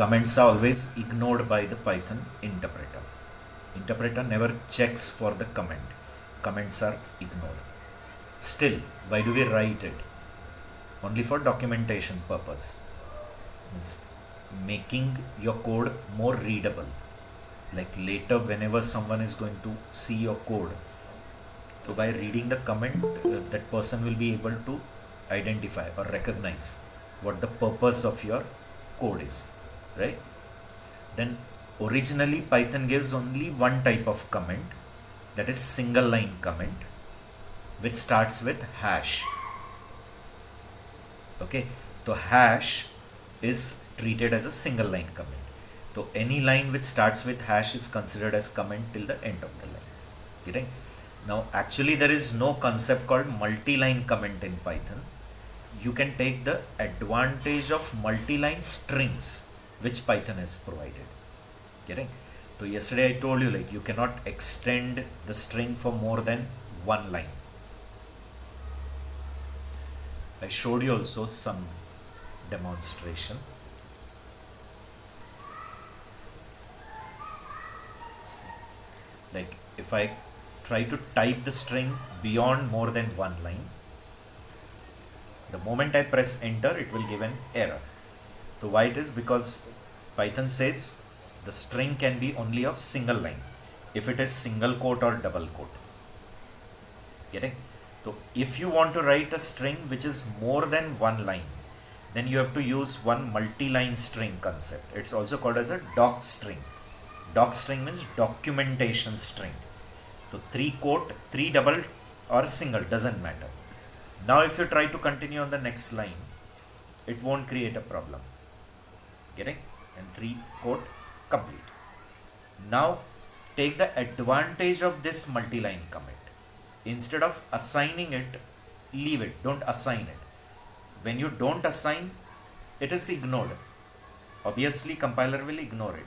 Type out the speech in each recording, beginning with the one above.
comments are always ignored by the Python interpreter. Interpreter never checks for the comment. Comments are ignored. Still, why do we write it? Only for documentation purpose. Means making your code more readable. Like later, whenever someone is going to see your code, so by reading the comment, that person will be able to identify or recognize what the purpose of your code is, right? Then originally Python gives only one type of comment, that is single line comment, which starts with hash. Okay, so hash is treated as a single line comment. So any line which starts with hash is considered as comment till the end of the line. Getting? Now actually there is no concept called multi-line comment in Python. You can take the advantage of multi-line strings which Python has provided. Getting? So yesterday I told you, like, you cannot extend the string for more than one line. I showed you also some demonstration. Like if I try to type the string beyond more than one line, the moment I press enter, it will give an error. So why it is? Because Python says the string can be only of single line if it is single quote or double quote. Getting? So if you want to write a string which is more than one line, then you have to use one multi-line string concept. It's also called as a doc string. Doc string means documentation string. So three quote, three double or single, doesn't matter. Now if you try to continue on the next line, it won't create a problem. Getting? And three quote complete. Now take the advantage of this multi-line comment. Instead of assigning it, leave it. Don't assign it. When you don't assign, it is ignored. Obviously compiler will ignore it.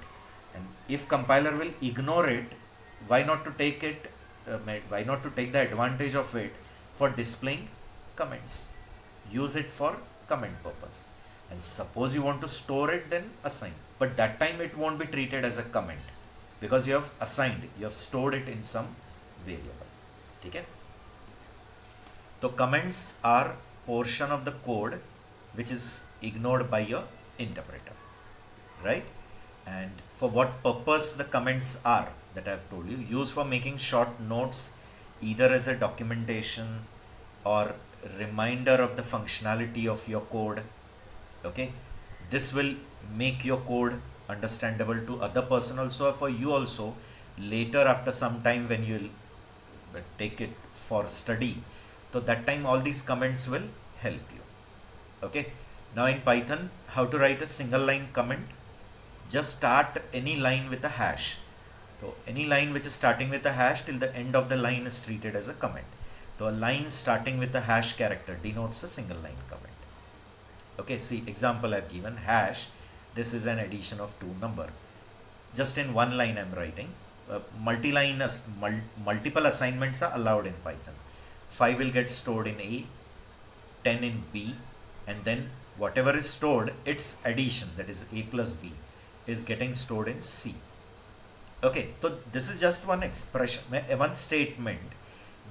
And if compiler will ignore it, why not to take it? Why not to take the advantage of it for displaying comments? Use it for comment purpose. And suppose you want to store it, then assign. But that time it won't be treated as a comment because you have assigned it. You have stored it in some variable. Okay? So comments are portion of the code which is ignored by your interpreter, right? And for what purpose the comments are, that I have told you, used for making short notes, either as a documentation or reminder of the functionality of your code. Okay, this will make your code understandable to other person also, or for you also later after some time when you will take it for study. So that time all these comments will help you. Okay, now in Python, how to write a single line comment? Just start any line with a hash. So any line which is starting with a hash till the end of the line is treated as a comment. So a line starting with a hash character denotes a single line comment. Okay, see example I have given hash. This is an addition of two number. Just in one line I am writing. Multi-line multiple assignments are allowed in Python. 5 will get stored in A, 10 in B, and then whatever is stored, its addition, that is A plus B, is getting stored in C. Okay, so this is just one expression, one statement.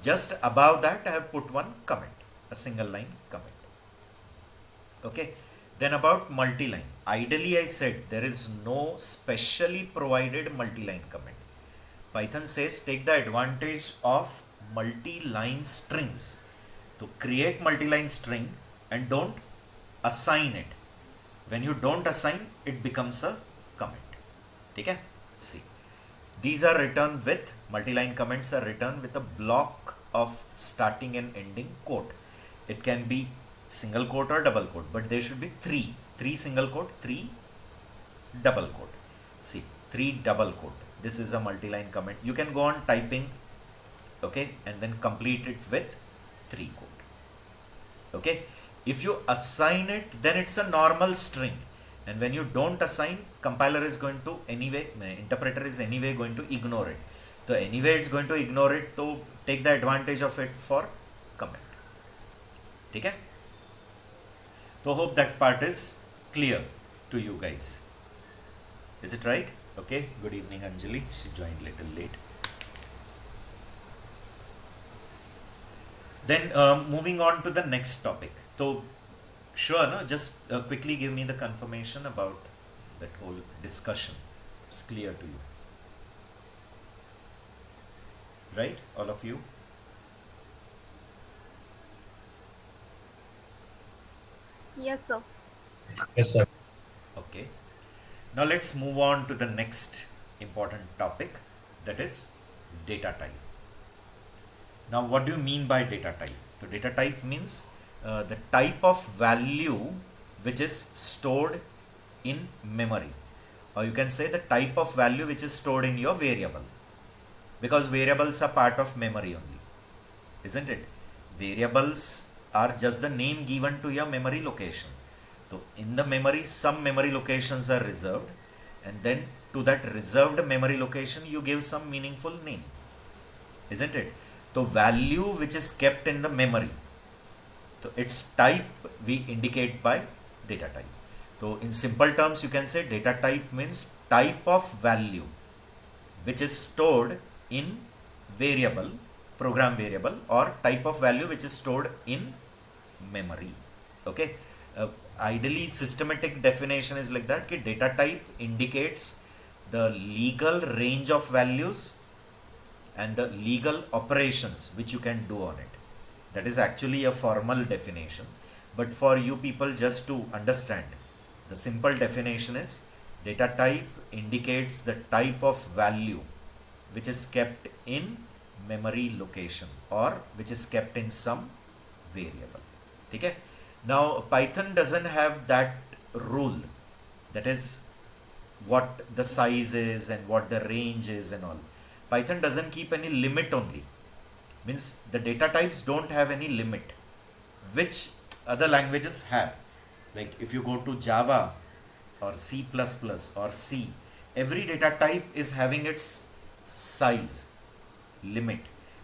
Just above that I have put one comment, a single line comment. Okay, then about multi-line. Ideally I said there is no specially provided multi-line comment. Python says take the advantage of multi-line strings. To create multi-line string and don't assign it. When you don't assign, it becomes a comment. Okay? See. These are written with, multi-line comments are written with a block of starting and ending quote. It can be single quote or double quote, but there should be three single quote, three double quote. See, three double quote. This is a multi-line comment. You can go on typing, okay, and then complete it with three quote. Okay, if you assign it, then it's a normal string, and when you don't assign, compiler is going to anyway, interpreter is anyway going to ignore it. So anyway it's going to ignore it, so take the advantage of it for comment. Okay? So hope that part is clear to you guys. Is it right? Okay, good evening Anjali, she joined little late. Then moving on to the next topic. So sure, no, just quickly give me the confirmation about that whole discussion. It's clear to you, right? All of you? Yes, sir. Yes, sir. Okay. Now let's move on to the next important topic, that is data type. Now, what do you mean by data type? So, data type means the type of value which is stored in memory, or you can say the type of value which is stored in your variable, because variables are part of memory only, isn't it? Variables are just the name given to your memory location. So, in the memory, some memory locations are reserved, and then to that reserved memory location, you give some meaningful name, isn't it? So value which is kept in the memory, so its type we indicate by data type. So in simple terms, you can say data type means type of value which is stored in variable, program variable, or type of value which is stored in memory. Okay. Ideally, systematic definition is like that: कि data type indicates the legal range of values and the legal operations which you can do on it. That is actually a formal definition. But for you people, just to understand, the simple definition is data type indicates the type of value which is kept in memory location or which is kept in some variable. Okay? Now, Python doesn't have that rule, that is what the size is and what the range is and all. Python doesn't keep any limit only. Means the data types don't have any limit, which other languages have. Like if you go to Java or C++ or C, every data type is having its size limit.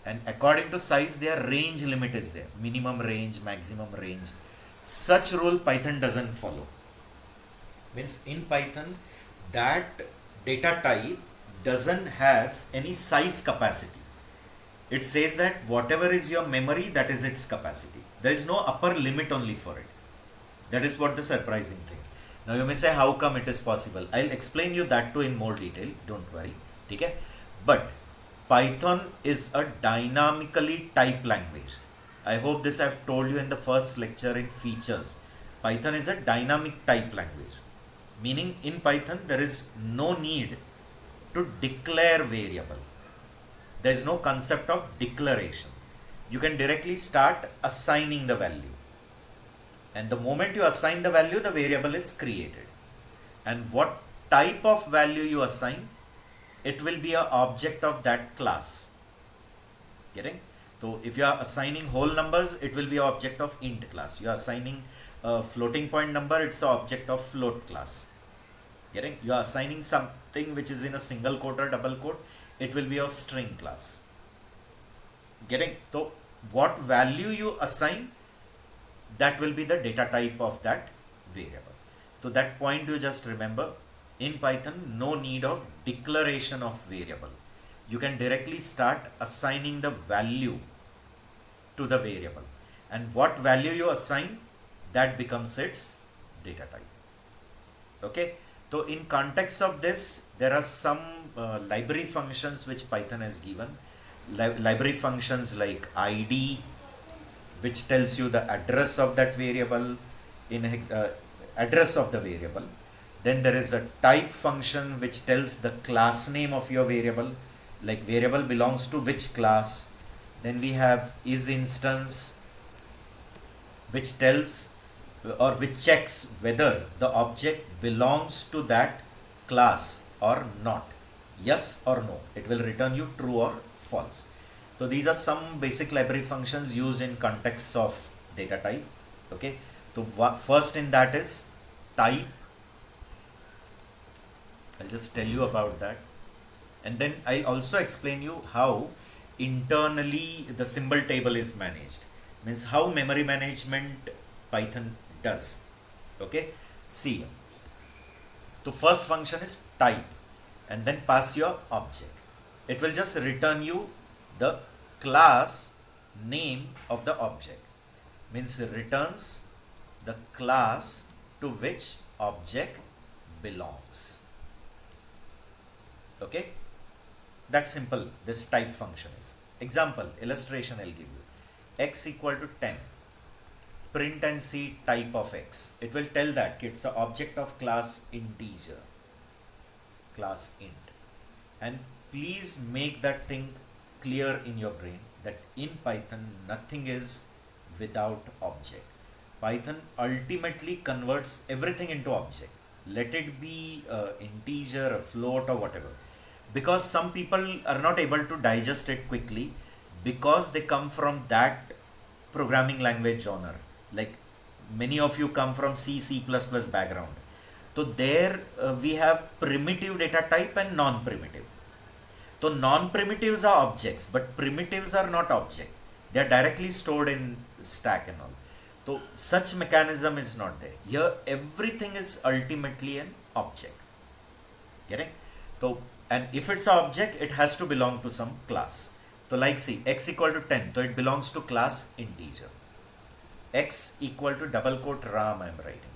And according to size, their range limit is there. Minimum range, maximum range. Such rule Python doesn't follow. Means in Python, that data type doesn't have any size capacity. It says that whatever is your memory, that is its capacity. There is no upper limit only for it. That is what the surprising thing. Now you may say, how come it is possible? I'll explain you that too in more detail. Don't worry. Okay? But Python is a dynamically typed language. I hope this I've told you in the first lecture in features. Python is a dynamic type language. Meaning in Python there is no need to declare variable. There is no concept of declaration. You can directly start assigning the value. And the moment you assign the value, the variable is created. And what type of value you assign, it will be an object of that class. Getting? So if you are assigning whole numbers, it will be an object of int class. You are assigning a floating point number, it's an object of float class. Getting? You are assigning something which is in a single quote or double quote, it will be of string class. Getting? So what value you assign, that will be the data type of that variable. So that point you just remember, in Python, no need of declaration of variable. You can directly start assigning the value to the variable. And what value you assign, that becomes its data type. Okay? So in context of this, there are some library functions which Python has given. Library functions like id, which tells you the address of that variable, address of the variable. Then there is a type function which tells the class name of your variable, like variable belongs to which class. Then we have isInstance, which tells or which checks whether the object belongs to that class or not. Yes or no. It will return you true or false. So these are some basic library functions used in context of data type. Okay. So first in that is type. I'll just tell you about that. And then I'll also explain you how internally the symbol table is managed. Means how memory management Python does. Okay. See. So first function is type and then pass your object. It will just return you the class name of the object. Means it returns the class to which object belongs. Okay, that's simple. This type function is. Example, illustration I'll give you. X equal to 10. Print and see type of X. It will tell that it's an object of class integer, class int. And please make that thing clear in your brain that in Python nothing is without object. Python ultimately converts everything into object. Let it be integer, a float, or whatever. Because some people are not able to digest it quickly because they come from that programming language genre. Like many of you come from C++ background. So there we have primitive data type and non-primitive. So non-primitives are objects, but primitives are not object. They are directly stored in stack and all. So such mechanism is not there. Here everything is ultimately an object. Getting? So, and if it's an object, it has to belong to some class. So like see, x equal to 10, so it belongs to class integer. X equal to double quote ram I am writing.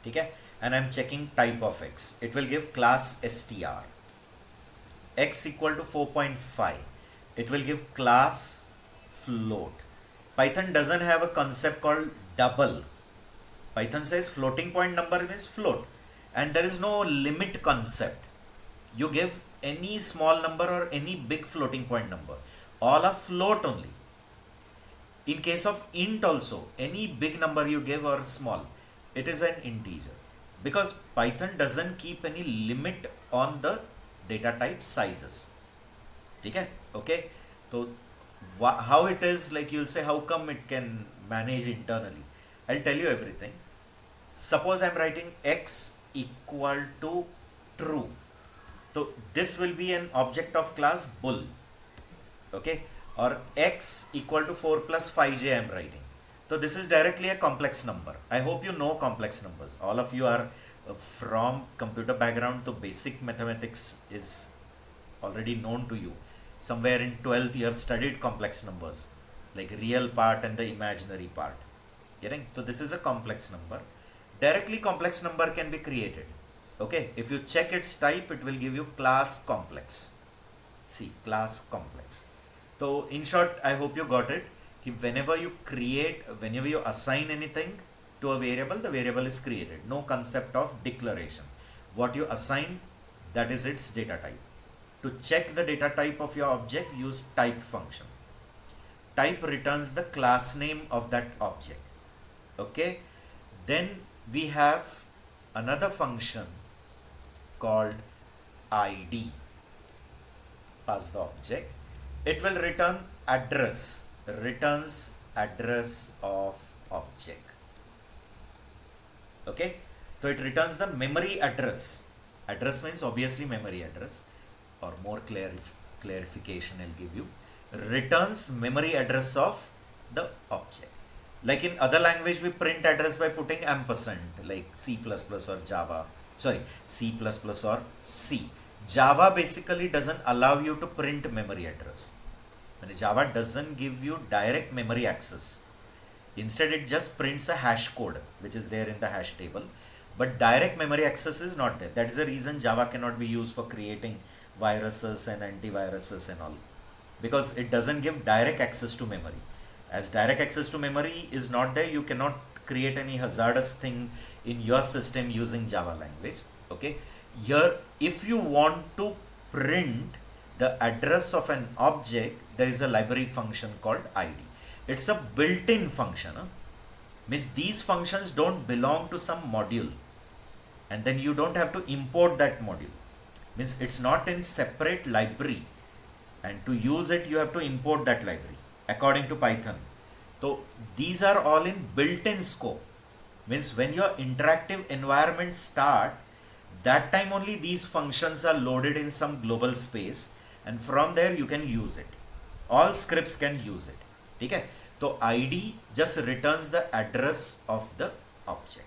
Okay? And I am checking type of x. It will give class str. X equal to 4.5. It will give class float. Python doesn't have a concept called double. Python says floating point number is float. And there is no limit concept. You give any small number or any big floating point number. All are float only. In case of int also, any big number you give or small, it is an integer. Because Python doesn't keep any limit on the data type sizes. Okay? So how it is, like you'll say, how come it can manage internally? I'll tell you everything. Suppose I'm writing x equal to true. So this will be an object of class bull. Okay? Or x equal to 4 plus 5j I'm writing. So this is directly a complex number. I hope you know complex numbers. All of you are from computer background, so basic mathematics is already known to you. Somewhere in 12th you have studied complex numbers, like real part and the imaginary part. Getting? So this is a complex number. Directly complex number can be created. Okay, if you check its type, it will give you class complex. See, class complex. So in short, I hope you got it. Whenever you assign anything to a variable, the variable is created. No concept of declaration. What you assign, that is its data type. To check the data type of your object, use type function. Type returns the class name of that object. Okay. Then we have another function called id. Pass the object. It will return address. Returns address of object. Okay. So it returns the memory address. Address means obviously memory address, or more clarification I'll give you. Returns memory address of the object. Like in other language, we print address by putting ampersand, like C++ or Java. Sorry, C++ or C. Java basically doesn't allow you to print memory address. And Java doesn't give you direct memory access. Instead, it just prints a hash code, which is there in the hash table. But direct memory access is not there. That is the reason Java cannot be used for creating viruses and antiviruses and all. Because it doesn't give direct access to memory. As direct access to memory is not there, you cannot create any hazardous thing in your system using Java language. Okay. Here, if you want to print the address of an object, there is a library function called id. It's a built-in function. Means these functions don't belong to some module, and then you don't have to import that module. Means it's not in separate library, and to use it you have to import that library according to Python. So these are all in built-in scope. Means when your interactive environment start, that time only these functions are loaded in some global space, and from there you can use it. All scripts can use it. Okay? So id just returns the address of the object.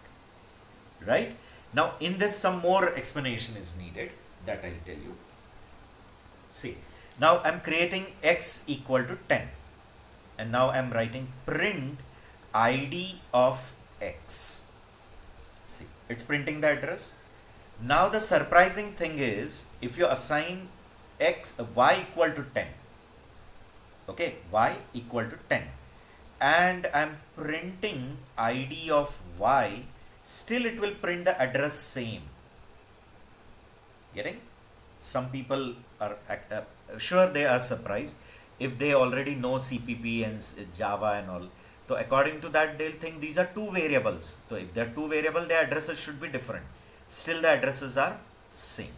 Right? Now in this some more explanation is needed, that I'll tell you. See, now I'm creating x equal to 10, and now I'm writing print id of x. See, it's printing the address. Now the surprising thing is, if you assign y equal to 10, okay, y equal to 10, and I'm printing id of y, still it will print the address same. Getting? Some people are sure they are surprised if they already know CPP and Java and all. So according to that, they'll think these are two variables. So if they're two variables, their addresses should be different. Still the addresses are same.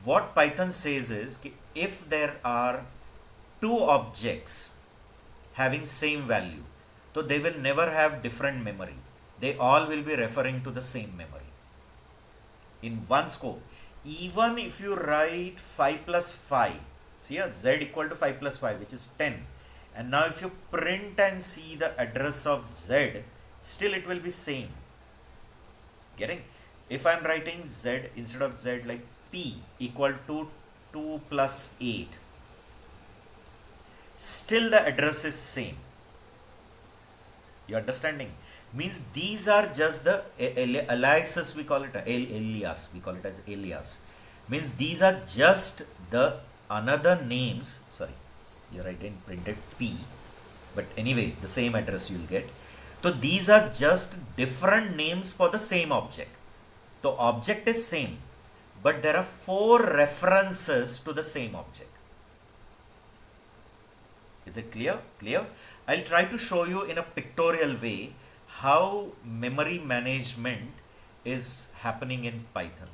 What Python says is, if there are two objects having same value, so they will never have different memory. They all will be referring to the same memory in one scope. Even if you write 5 plus 5, see here, z equal to 5 plus 5, which is 10, and now if you print and see the address of z, still it will be same. Getting? If I'm writing z instead of z, like p equal to 2 plus 8, still the address is same. You understanding? Means these are just the aliases, we call it alias, we call it as alias. Means these are just the another names. Sorry, here I didn't print it p, but anyway the same address you'll get. So these are just different names for the same object. The object is same, but there are 4 references to the same object. Is it clear? Clear? I'll try to show you in a pictorial way how memory management is happening in Python.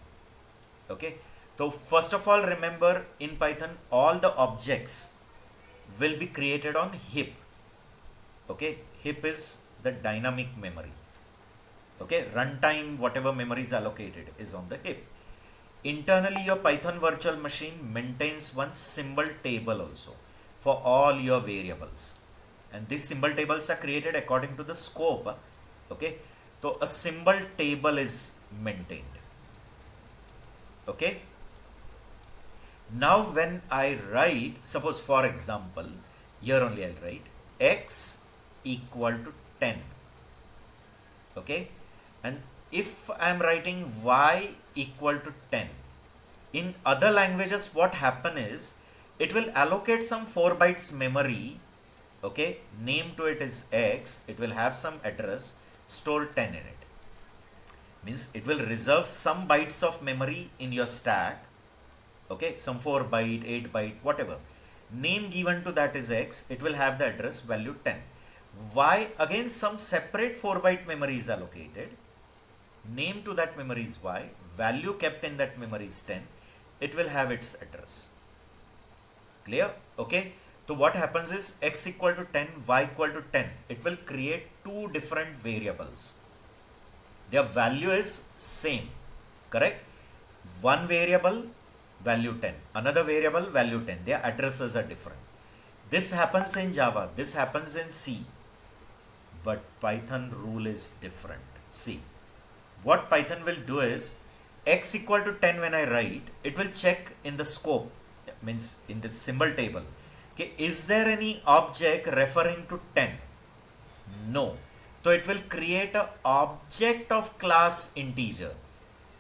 Okay, so first of all, remember in Python all the objects will be created on heap. Okay, heap is the dynamic memory. Okay, runtime, whatever memory is allocated is on the heap. Internally, your Python virtual machine maintains one symbol table also for all your variables, and these symbol tables are created according to the scope. Okay, so a symbol table is maintained. Okay, now when I write, suppose for example, here only I'll write x equal to 10. Okay, and if I'm writing y equal to 10, in other languages what happen is, it will allocate some 4 bytes memory. Okay, name to it is x, it will have some address, store 10 in it. Means it will reserve some bytes of memory in your stack. Okay, some 4 byte, 8 byte, whatever. Name given to that is x, it will have the address value 10. Y, again some separate 4 byte memory is allocated. Name to that memory is y, value kept in that memory is 10. It will have its address. Clear? Okay. So what happens is x equal to 10, y equal to 10. It will create 2 different variables. Their value is same. Correct? One variable, value 10. Another variable, value 10. Their addresses are different. This happens in Java. This happens in C. But Python rule is different. See, what Python will do is, x equal to 10 when I write, it will check in the scope, means in the symbol table. Okay, is there any object referring to 10? No. So it will create an object of class integer.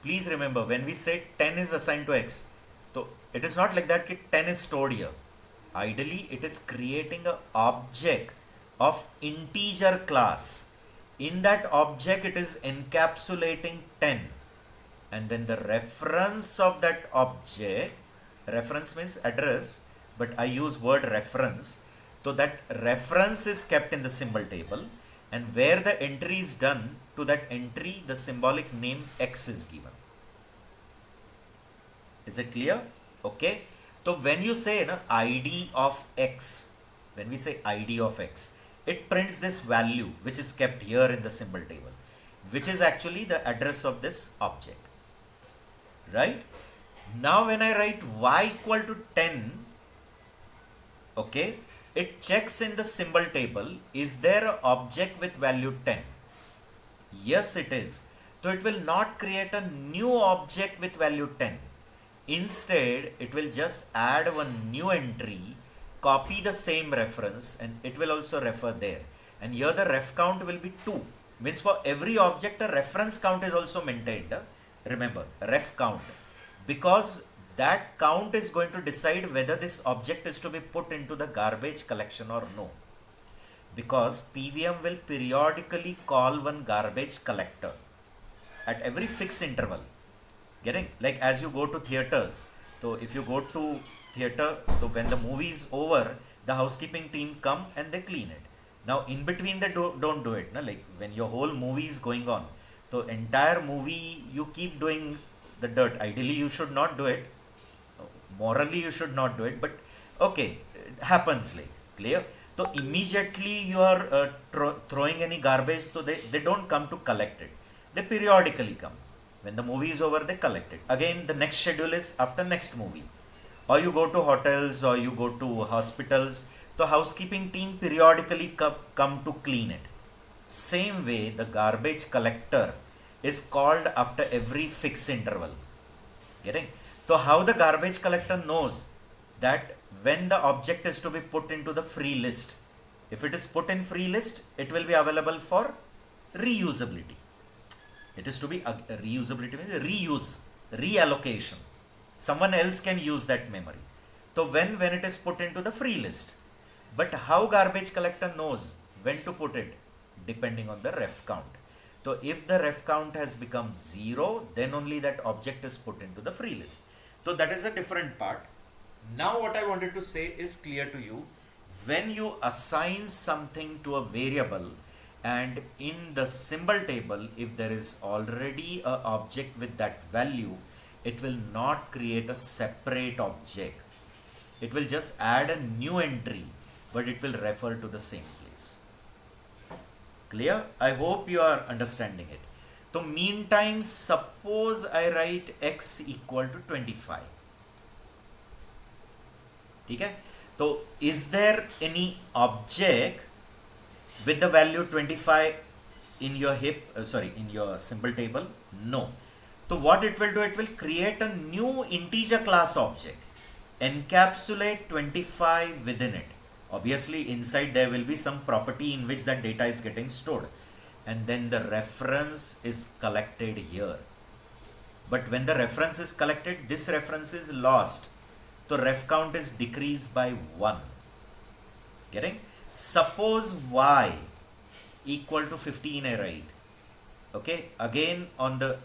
Please remember, when we say 10 is assigned to x, so it is not like that 10 is stored here. Ideally, it is creating an object of integer class. In that object, it is encapsulating 10. And then the reference of that object, reference means address, but I use word reference. So that reference is kept in the symbol table, and where the entry is done, to that entry the symbolic name x is given. Is it clear? Okay. So when you say id of x, when we say id of x, it prints this value which is kept here in the symbol table, which is actually the address of this object. Right? Now when I write y equal to 10, okay, it checks in the symbol table, is there an object with value 10? Yes, it is. So it will not create a new object with value 10. Instead, it will just add one new entry, copy the same reference, and it will also refer there. And here the ref count will be 2. Means for every object, a reference count is also maintained. Remember, ref count. Because that count is going to decide whether this object is to be put into the garbage collection or no. Because PVM will periodically call one garbage collector at every fixed interval. Getting? Like as you go to theaters. So if you go to theater, so when the movie is over, the housekeeping team come and they clean it. Now in between they don't do it. No? Like when your whole movie is going on, so entire movie you keep doing the dirt. Ideally you should not do it. Morally you should not do it. But okay, it happens like clear. So immediately you are throwing any garbage, so they don't come to collect it. They periodically come. When the movie is over, they collect it. Again, the next schedule is after next movie. Or you go to hotels or you go to hospitals. The housekeeping team periodically come to clean it. Same way, the garbage collector is called after every fixed interval. Getting? So how the garbage collector knows that when the object is to be put into the free list? If it is put in free list, it will be available for reusability. It is to be reusability means reuse, reallocation. Someone else can use that memory. So when it is put into the free list. But how garbage collector knows when to put it? Depending on the ref count. So if the ref count has become 0, then only that object is put into the free list. So that is a different part. Now what I wanted to say is clear to you. When you assign something to a variable, and in the symbol table, if there is already an object with that value, it will not create a separate object. It will just add a new entry, but it will refer to the same place. Clear? I hope you are understanding it. So meantime, suppose I write x equal to 25. Okay? So is there any object with the value 25 in your in your symbol table? No. So what it will do, it will create a new integer class object, encapsulate 25 within it. Obviously inside there will be some property in which that data is getting stored, and then the reference is collected here. But when the reference is collected, this reference is lost. So ref count is decreased by 1. Getting? Suppose y equal to 15 I write. Okay, again on the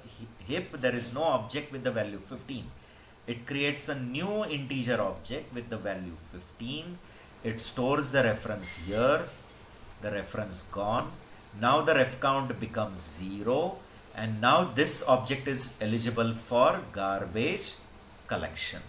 heap there is no object with the value 15. It creates a new integer object with the value 15. It stores the reference here. The reference gone. Now the ref count becomes 0, and now this object is eligible for garbage collection.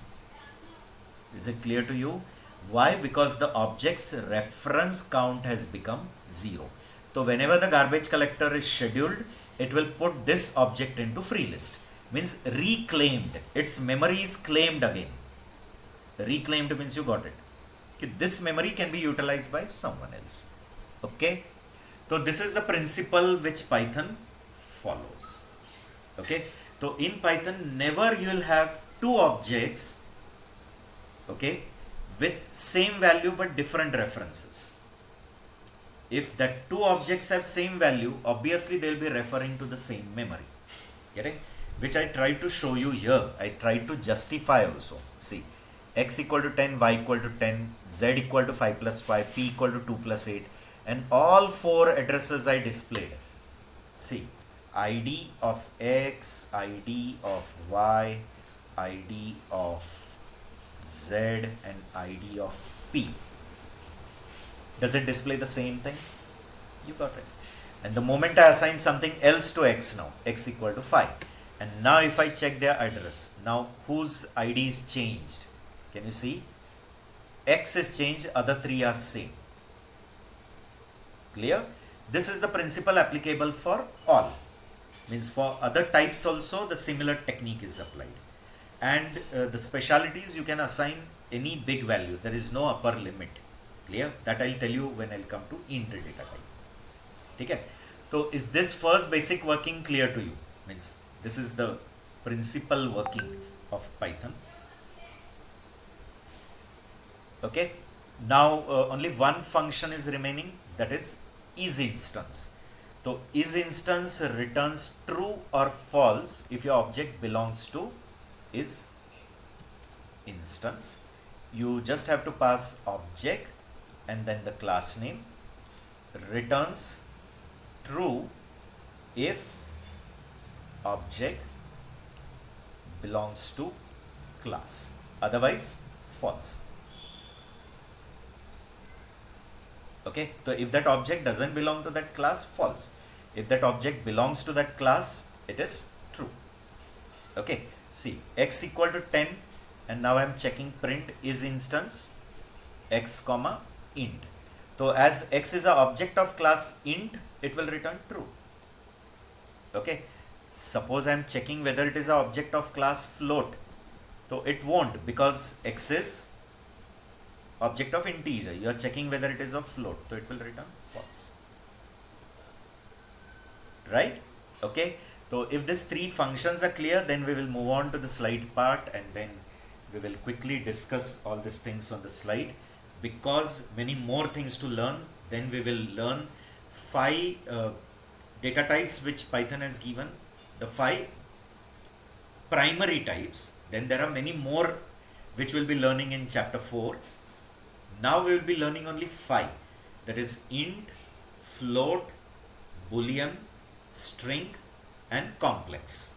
Is it clear to you? Why? Because the object's reference count has become 0. So whenever the garbage collector is scheduled, it will put this object into free list. Means reclaimed. Its memory is claimed again. Reclaimed means you got it. Okay, this memory can be utilized by someone else. Okay. So this is the principle which Python follows. Okay. So in Python, never you will have two objects, okay, with same value but different references. If that two objects have same value, obviously they will be referring to the same memory. Getting? Which I tried to show you here. I tried to justify also. See, x equal to 10, y equal to 10, z equal to 5 plus 5, p equal to 2 plus 8, and all four addresses I displayed. See, id of x, id of y, id of z, and id of p. Does it display the same thing? You got it. And the moment I assign something else to x now, x equal to 5. And now if I check their address, now whose ID is changed? Can you see? X is changed, other three are same. Clear? This is the principle applicable for all. Means for other types also the similar technique is applied. And the specialities you can assign any big value. There is no upper limit. Clear? That I'll tell you when I'll come to int data type. Okay? So is this first basic working clear to you? Means this is the principal working of Python. Okay, now only one function is remaining, that is isInstance. So isInstance returns true or false if your object belongs to isInstance. You just have to pass object and then the class name, returns true if object belongs to class, otherwise false. Okay, so if that object doesn't belong to that class, false. If that object belongs to that class, it is true. Okay, see, x equal to 10, and now I am checking print isInstance x comma int. So as x is an object of class int, it will return true. Okay, suppose I am checking whether it is an object of class float, so it won't, because x is object of integer. You are checking whether it is of float, so it will return false. Right? Okay, so if these three functions are clear, then we will move on to the slide part, and then we will quickly discuss all these things on the slide, because many more things to learn. Then we will learn 5 data types which Python has given, the 5 primary types. Then there are many more which we'll be learning in chapter 4. Now we will be learning only 5, that is int, float, boolean, string and complex.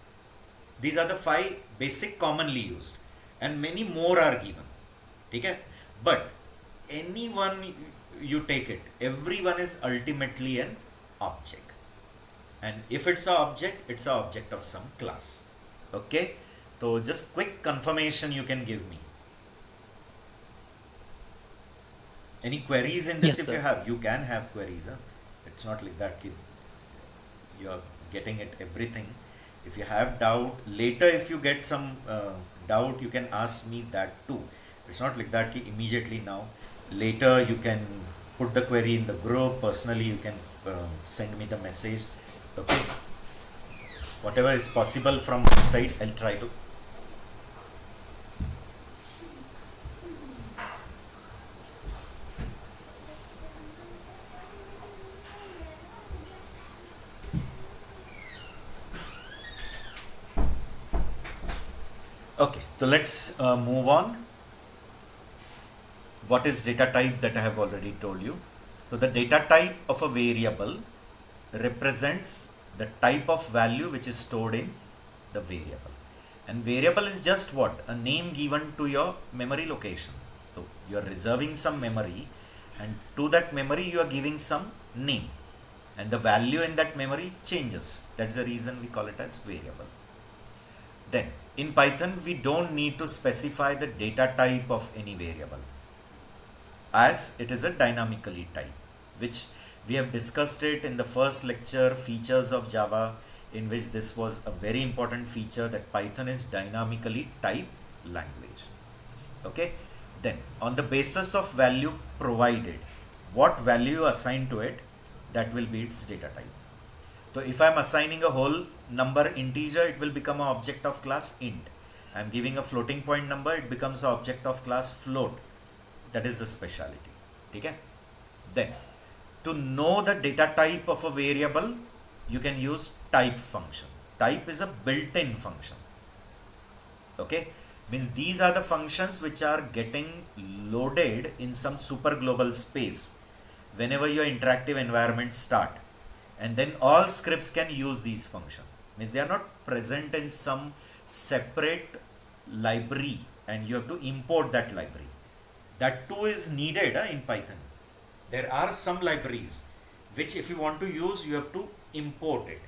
These are the 5 basic commonly used, and many more are given. Okay? But anyone you take it, everyone is ultimately an object, and if it's an object, it's an object of some class. Okay, so just quick confirmation you can give me. Any queries in this? Yes, If sir. you have, you can have queries. Huh? It's not like that you are getting it everything. If you have doubt later, if you get some doubt, you can ask me that too. It's not like that immediately now. Later you can put the query in the group. Personally you can send me the message. Okay, whatever is possible from my side, I'll try to. Okay, so let's move on. What is data type? That I have already told you. So the data type of a variable represents the type of value which is stored in the variable. And variable is just what? A name given to your memory location. So you are reserving some memory, and to that memory you are giving some name, and the value in that memory changes. That's the reason we call it as variable. Then in Python we don't need to specify the data type of any variable, as it is a dynamically type, which we have discussed it in the first lecture, features of Java, in which this was a very important feature, that Python is dynamically typed language. Okay, then on the basis of value provided, what value you assign to it, that will be its data type. So if I am assigning a whole number integer, it will become an object of class int. I am giving a floating point number, it becomes an object of class float. That is the speciality. Okay? Then to know the data type of a variable, you can use type function. Type is a built-in function. Okay, means these are the functions which are getting loaded in some super global space whenever your interactive environments start, and then all scripts can use these functions. Means they are not present in some separate library and you have to import that library. That too is needed in Python. There are some libraries which if you want to use, you have to import it.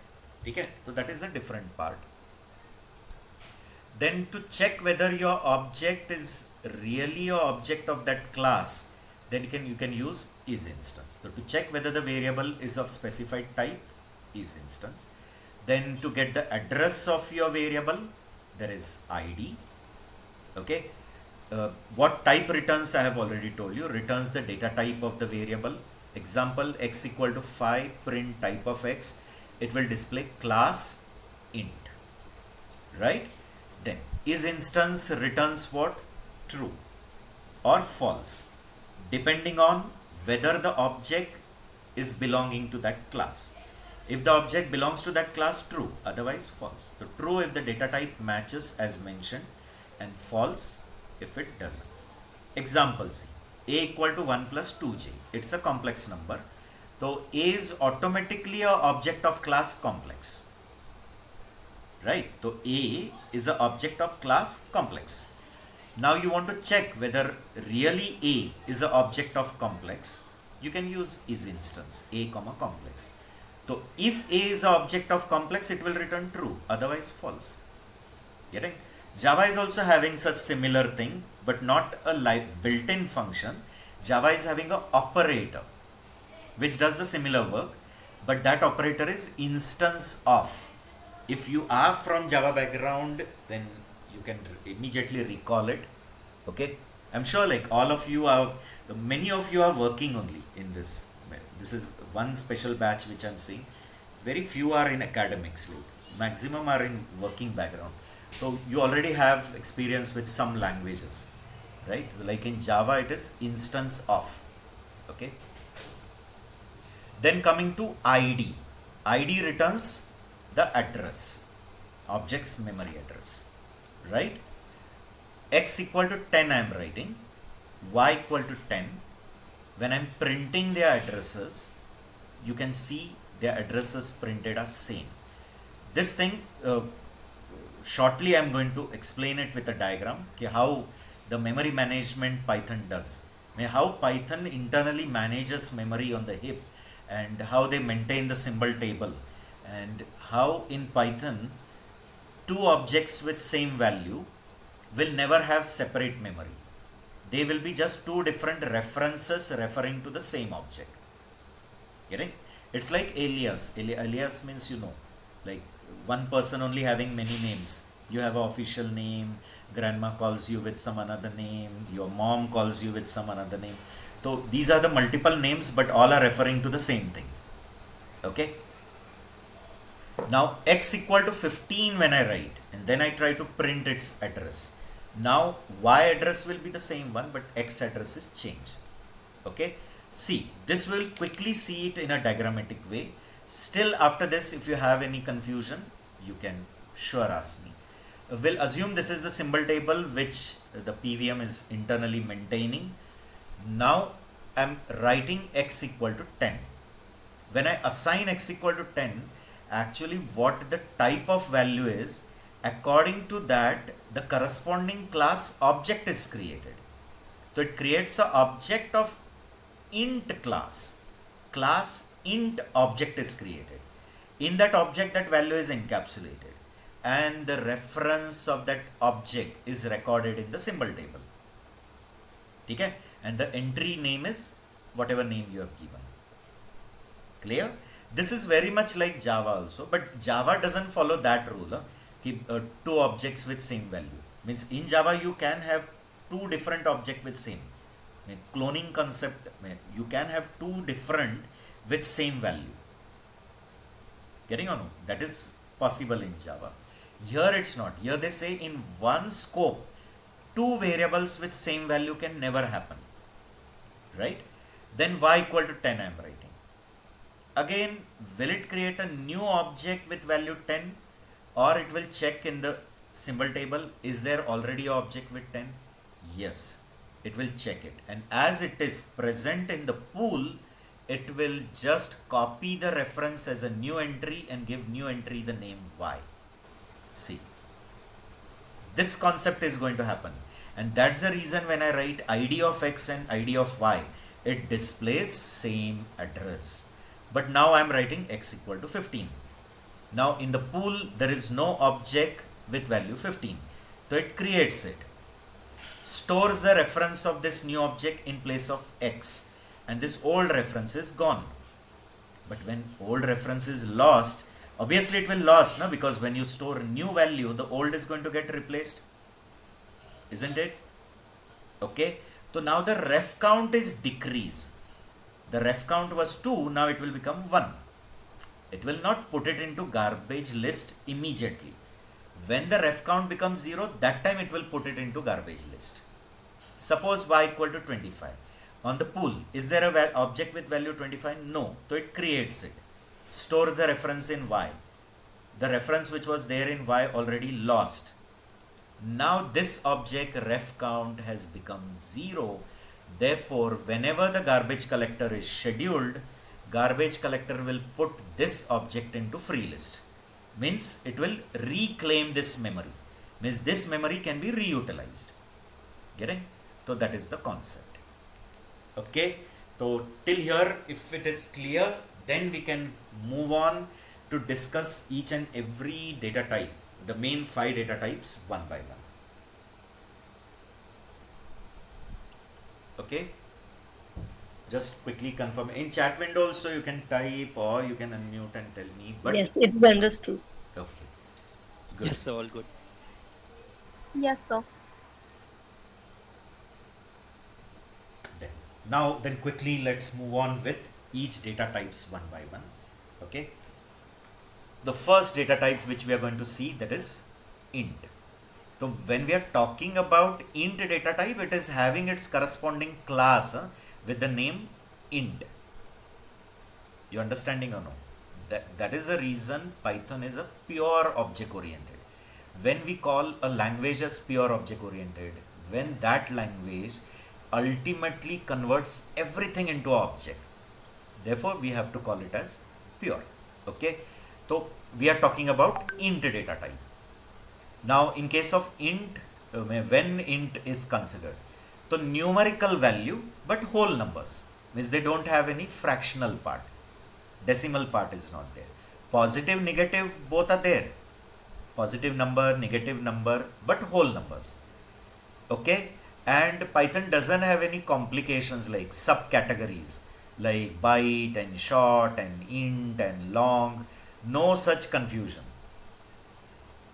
Okay? So that is a different part. Then to check whether your object is really an object of that class, then you can use isInstance. So to check whether the variable is of specified type, isInstance. Then to get the address of your variable, there is id. Okay. What type returns, I have already told you, returns the data type of the variable. Example, x equal to 5, print type of x. It will display class int, right? Then is instance returns what? True or false, depending on whether the object is belonging to that class. If the object belongs to that class, true, otherwise false. So true if the data type matches as mentioned, and false if it doesn't. Example C, a equal to 1 plus 2j. It's a complex number. So a is automatically a object of class complex. Right? So a is a object of class complex. Now you want to check whether really a is a object of complex. You can use is instance a comma complex. So if a is a object of complex, it will return true, otherwise false. Getting? Java is also having such similar thing, but not a built-in function. Java is having a operator which does the similar work, but that operator is instance of. If you are from Java background, then you can immediately recall it. Okay, I'm sure like all of you are, many of you are working only in this. This is one special batch which I'm seeing. Very few are in academics, like maximum are in working background. So you already have experience with some languages, right? Like in Java, it is instance of. Okay. Then coming to ID. ID returns the address, object's memory address, right? X equal to 10 I am writing, Y equal to 10. When I'm printing their addresses, you can see their addresses printed as same. This thing, shortly I'm going to explain it with a diagram, okay, how the memory management Python does. How Python internally manages memory on the heap, and how they maintain the symbol table, and how in Python two objects with same value will never have separate memory. They will be just two different references referring to the same object. Getting? It's like alias. Alias means, you know, like one person only having many names. You have an official name, grandma calls you with some another name, your mom calls you with some another name. So these are the multiple names, but all are referring to the same thing. Okay? Now x equal to 15 when I write, and then I try to print its address. Now y address will be the same one, but x address is changed. Okay? See, this will quickly see it in a diagrammatic way. Still after this, if you have any confusion, you can sure ask me. We'll assume this is the symbol table which the PVM is internally maintaining. Now I'm writing x equal to 10. When I assign x equal to 10, actually what the type of value is, according to that the corresponding class object is created. So it creates an object of int class. Class int object is created. In that object, that value is encapsulated, and the reference of that object is recorded in the symbol table. Okay? And the entry name is whatever name you have given. Clear? This is very much like Java also, but Java doesn't follow that rule. Two objects with same value. Means in Java you can have two different objects with same. Cloning concept, you can have two different with same value. Getting on? That is possible in Java. Here it's not. Here they say in one scope, two variables with same value can never happen. Right? Then y equal to 10 I am writing. Again, will it create a new object with value 10, or it will check in the symbol table, is there already an object with 10? Yes, it will check it, and as it is present in the pool, it will just copy the reference as a new entry and give new entry the name y. See, this concept is going to happen, and that's the reason when I write id of x and id of y, it displays same address. But now I am writing x equal to 15. Now in the pool there is no object with value 15. So it creates it, stores the reference of this new object in place of x, and this old reference is gone. But when old reference is lost, obviously it will lost, no? Because when you store new value, the old is going to get replaced, isn't it? Okay. So now the ref count is decreased. The ref count was 2, now it will become 1. It will not put it into garbage list immediately. When the ref count becomes 0, that time it will put it into garbage list. Suppose y equal to 25. On the pool, is there a object with value 25? No. So it creates it. Stores the reference in y. The reference which was there in y already lost. Now this object ref count has become 0. Therefore, whenever the garbage collector is scheduled, garbage collector will put this object into free list. Means it will reclaim this memory. Means this memory can be reutilized. Getting? So that is the concept. Okay. So till here, if it is clear, then we can move on to discuss each and every data type, the main 5 data types one by one. Okay. Just quickly confirm. In chat window also you can type or you can unmute and tell me. But yes, it's understood. okay. Good. Yes, sir, all good. Yes, sir. Then quickly let's move on with each data types one by one. Okay. The first data type which we are going to see, that is int. So when we are talking about int data type, it is having its corresponding class with the name int. You understanding or no? That is the reason Python is a pure object oriented. When we call a language as pure object oriented, when that language ultimately converts everything into an object, therefore we have to call it as pure. Okay. So we are talking about int data type. Now in case of int, when int is considered, so numerical value but whole numbers, means they don't have any fractional part, decimal part is not there. Positive, negative, both are there. Positive number, negative number, but whole numbers. Okay. And Python doesn't have any complications like subcategories like byte and short and int and long. No such confusion.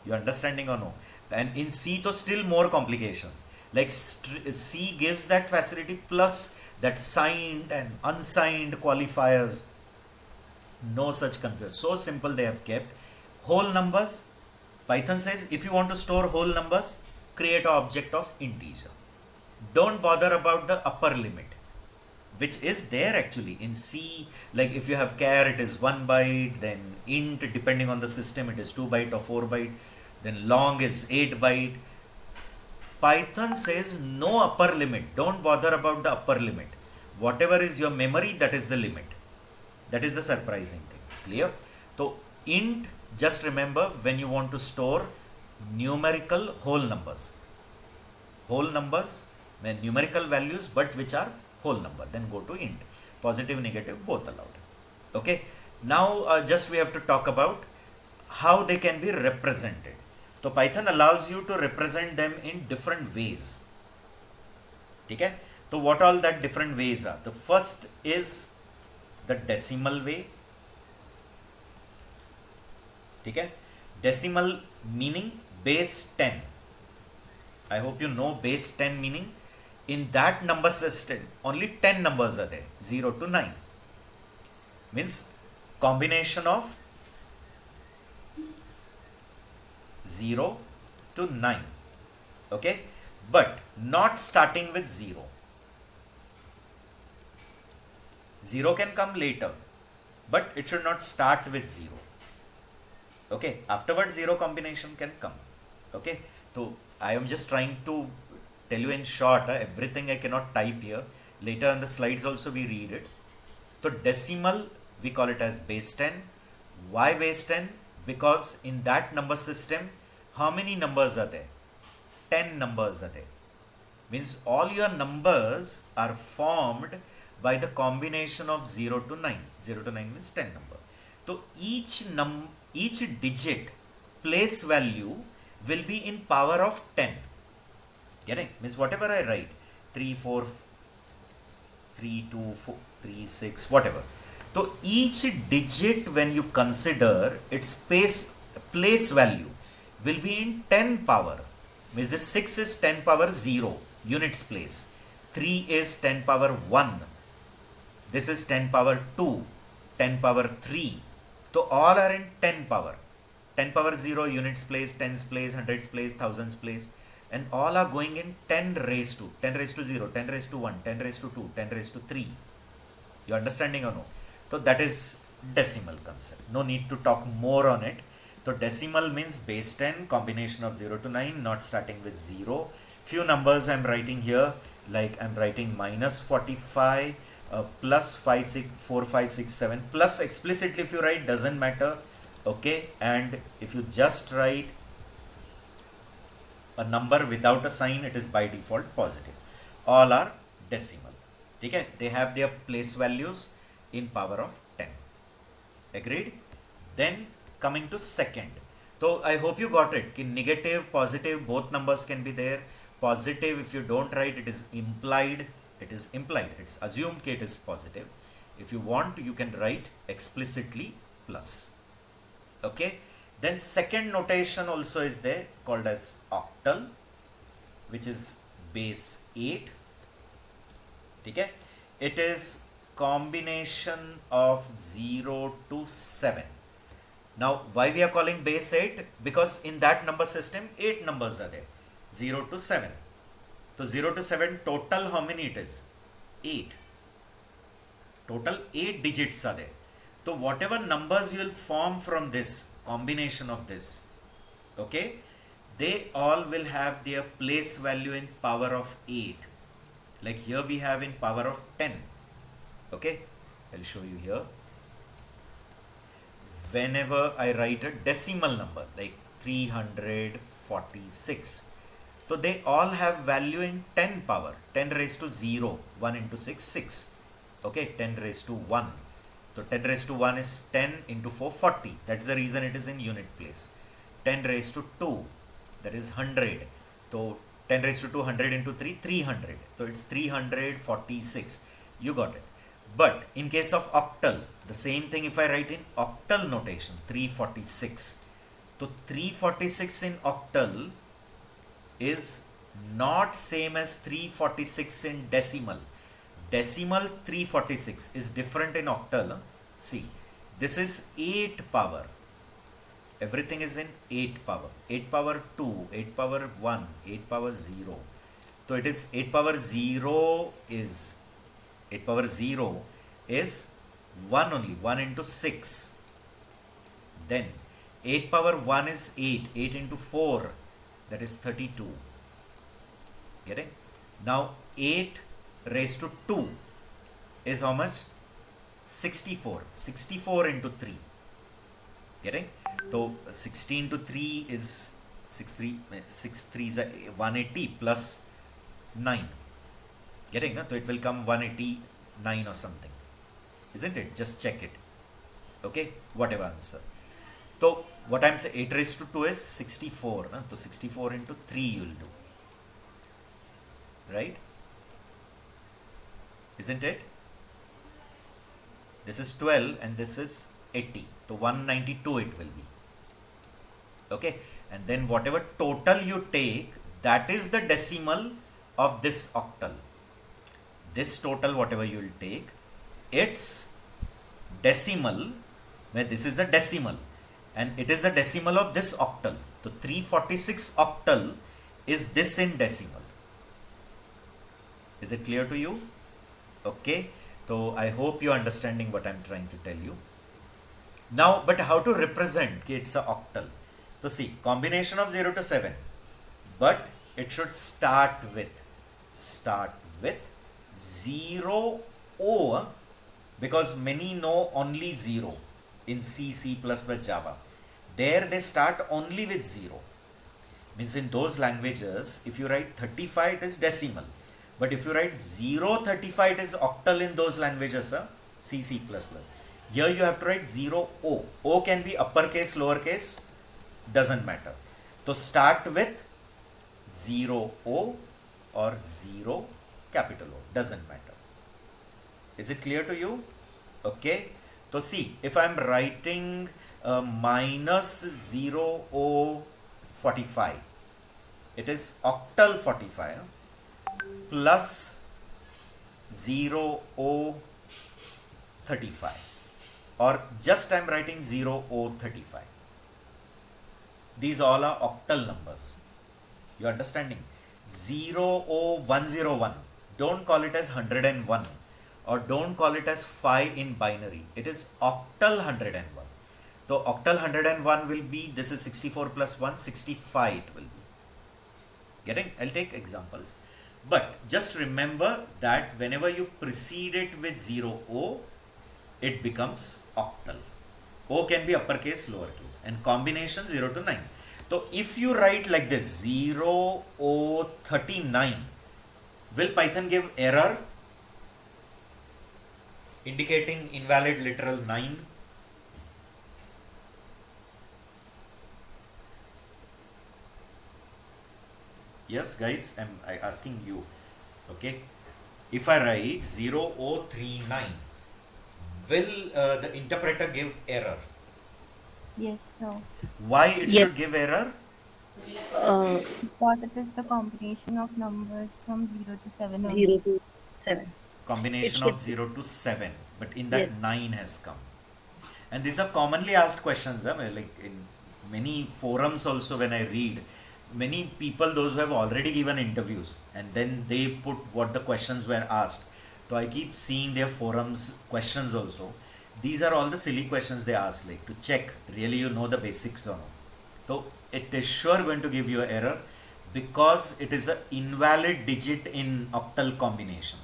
You understanding or no? And in C, to still more complications. Like C gives that facility plus that signed and unsigned qualifiers. No such confusion. So simple they have kept. Whole numbers. Python says if you want to store whole numbers, create an object of integer. Don't bother about the upper limit, which is there actually in C. Like if you have char, it is 1 byte, then int, depending on the system, it is 2 byte or 4 byte, then long is 8 byte. Python says no upper limit. Don't bother about the upper limit. Whatever is your memory, that is the limit. That is the surprising thing. Clear? So int, just remember when you want to store numerical whole numbers. Whole numbers, numerical values, but which are whole number, then go to int. Positive, negative, both allowed. Okay. Now just we have to talk about how they can be represented. So Python allows you to represent them in different ways. Okay. So what all that different ways are? The first is the decimal way. Okay. Decimal meaning base 10. I hope you know base 10 meaning. In that number system, only 10 numbers are there, 0 to 9. Means combination of 0 to 9. Okay. But not starting with 0. 0 can come later, but it should not start with 0. Okay. Afterwards, 0 combination can come. Okay. So I am just trying to tell you in short, everything I cannot type here. Later on the slides also we read it. So decimal, we call it as base 10. Why base 10? Because in that number system, how many numbers are there? 10 numbers are there. Means all your numbers are formed by the combination of 0 to 9. 0 to 9 means 10 number. So each digit place value will be in power of 10. Getting? Means whatever I write, 3, 4, 3, 2, 4, 3, 6, whatever. So each digit when you consider its place value will be in 10 power. Means this 6 is 10 power 0 units place. 3 is 10 power 1. This is 10 power 2, 10 power 3, So all are in 10 power. 10 power 0 units place, tens place, hundreds place, thousands place, and all are going in 10 raised to 10 raised to 0, 10 raised to 1, 10 raised to 2, 10 raised to 3. You understanding or no? So that is decimal concept. No need to talk more on it. So decimal means base 10, combination of 0 to 9, not starting with 0. Few numbers I'm writing here, like I'm writing minus 45, plus 5, 6, 4, 5, 6, 7, plus explicitly if you write, doesn't matter. Okay, and if you just write a number without a sign, it is by default positive. All are decimal. Okay, they have their place values in power of 10. Agreed? Then coming to second. So I hope you got it. Negative, positive, both numbers can be there. Positive, if you don't write, it is implied. It is implied. It's assumed it is positive. If you want, you can write explicitly plus. Okay. Then second notation also is there called as octal, which is base 8. Okay. It is combination of 0 to 7. Now, why we are calling base 8? Because in that number system, 8 numbers are there. 0 to 7. So 0 to 7 total how many it is? 8. Total 8 digits are there. So whatever numbers you will form from this combination of this, okay, they all will have their place value in power of 8. Like here we have in power of 10. Okay, I'll show you here. Whenever I write a decimal number like 346, so they all have value in 10 power. 10 raised to 0, 1 into 6, 6. Okay, 10 raised to 1. So 10 raised to 1 is 10 into 4, 40. That's the reason it is in unit place. 10 raised to 2, that is 100. So 10 raised to 2, 100 into 3, 300. So it's 346. You got it. But in case of octal, the same thing if I write in octal notation, 346. So 346 in octal is not same as 346 in decimal. Decimal 346 is different in octal. See, this is 8 power. Everything is in 8 power. 8 power 2, 8 power 1, 8 power 0. So it is 8 power 0 is 8 power 0 is 1 only, 1 into 6. Then 8 power 1 is 8, 8 into 4, that is 32. Getting? Now 8 raised to 2 is how much? 64. 64 into 3. Getting? So 16 into 3 is 6 3 is 180 plus 9. Getting? No? So it will come 189 or something. Isn't it? Just check it. Okay? Whatever answer. So what I'm saying, 8 raised to 2 is 64. No? So 64 into 3 you will do. Right? Isn't it? This is 12 and this is 80. So 192 it will be. Okay? And then whatever total you take, that is the decimal of this octal. This total whatever you will take, its decimal, where this is the decimal and it is the decimal of this octal. So 346 octal is this in decimal. Is it clear to you? Okay. So I hope you're understanding what I'm trying to tell you. Now, but how to represent it's a octal? So see, combination of 0 to 7, but it should start with 0 O, because many know only 0 in C, C++, Java. There they start only with 0. Means in those languages, if you write 35, it is decimal. But if you write 035, it is octal in those languages, C, C++. Here you have to write 0 O. O can be uppercase, lowercase, doesn't matter. So start with 0 O or 0 capital O, doesn't matter. Is it clear to you? Okay. So see, if I am writing minus 0 O 45, it is octal 45 plus 0 O 35. or just I'm writing 0035. These all are octal numbers. You understanding? 00101. Don't call it as 101 or don't call it as 5 in binary. It is octal 101. So octal 101 will be, this is 64 plus 1, 65 it will be. Getting? I'll take examples. But just remember that whenever you precede it with 0O, it becomes octal. O can be uppercase, lowercase, and combination 0 to 9. So if you write like this 0O39, will Python give error indicating invalid literal 9? Yes, guys, I'm asking you. Okay. If I write 0039, will the interpreter give error? Yes, sir. Why it Yes. should give error? Because it is the combination of numbers from 0 to 7 only. 0 to 7. Combination It of should 0 to 7, but in that Yes. 9 has come. And these are commonly asked questions, like in many forums also when I read, many people, those who have already given interviews, and then they put what the questions were asked. So I keep seeing their forums questions also. These are all the silly questions they ask, like to check really you know the basics or not. So it is sure going to give you an error because it is an invalid digit in octal combination.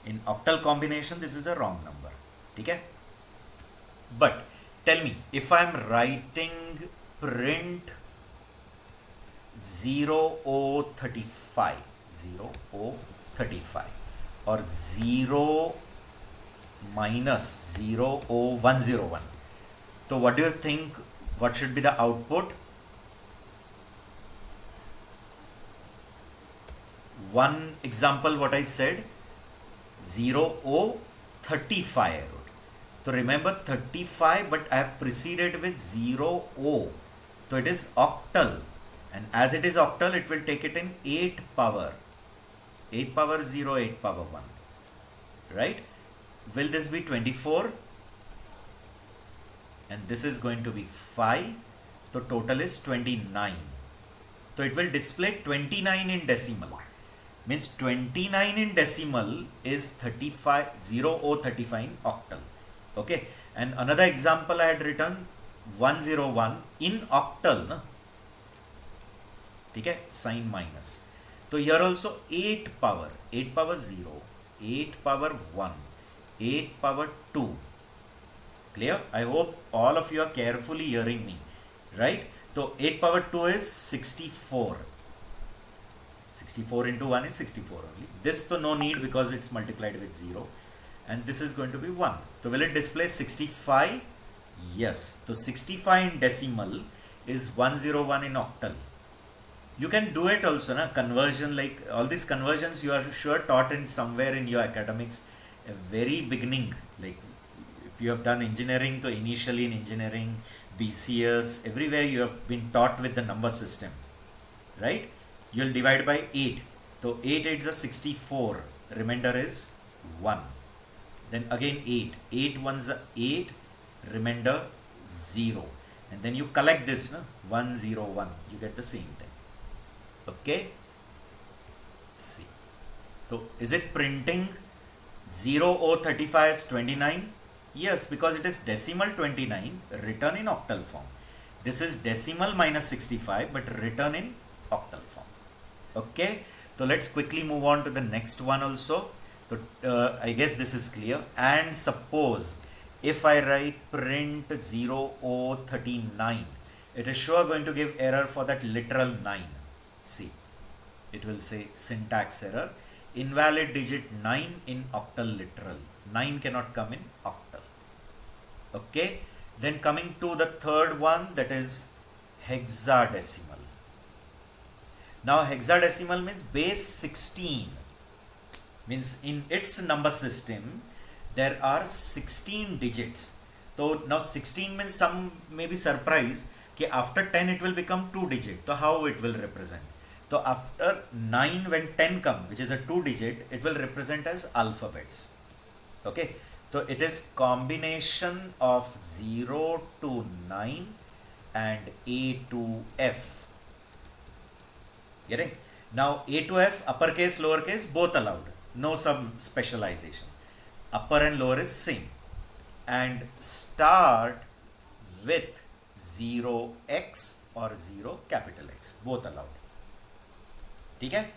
In octal combination, this is a wrong number. Okay? But tell me, if I am writing print 0O35 or 0 minus 0O101, so what do you think, what should be the output? One example what I said, 0O35. So remember 35, but I have preceded with 0O. So it is octal, and as it is octal, it will take it in 8 power. 8 power 0, 8 power 1. Right? Will this be 24? And this is going to be 5. So total is 29. So it will display 29 in decimal. Means 29 in decimal is 35, 0O35 in octal. Okay. And another example I had written 101 in octal. Na? Okay. Sign minus. So here also 8 power 0, 8 power 1, 8 power 2. Clear? I hope all of you are carefully hearing me. Right? So 8 power 2 is 64. 64 into 1 is 64 only. This to no need because it's multiplied with 0. And this is going to be 1. So will it display 65? Yes. So 65 in decimal is 101 in octal. You can do it also, na? Conversion, like all these conversions you are sure taught in somewhere in your academics, a very beginning. Like if you have done engineering, so initially in engineering, BCS, everywhere you have been taught with the number system, right? You'll divide by 8. So 8 8s are 64. Remainder is 1. Then again 8. 8 1s are 8. Remainder 0. And then you collect this, no? 1 0 1. You get the same thing. Okay? See. So is it printing 0O35 as 29? Yes, because it is decimal 29 written in octal form. This is decimal minus 65 but written in octal form. Okay, so let's quickly move on to the next one also. So I guess this is clear. And suppose if I write print 0O39, it is sure going to give error for that literal 9. See, it will say syntax error, invalid digit 9 in octal literal. 9 cannot come in octal. Okay, then coming to the third one, that is hexadecimal. Now hexadecimal means base 16, means in its number system there are 16 digits. So now 16 means some may be surprised that after 10 it will become 2 digit. So how it will represent? So after 9 when 10 come, which is a 2 digit, it will represent as alphabets. Okay, So it is combination of 0 to 9 and A to F. Getting? Now A to F, uppercase, lowercase, both allowed. No some specialization. Upper and lower is same. And start with 0x or 0 capital X. Both allowed. Okay?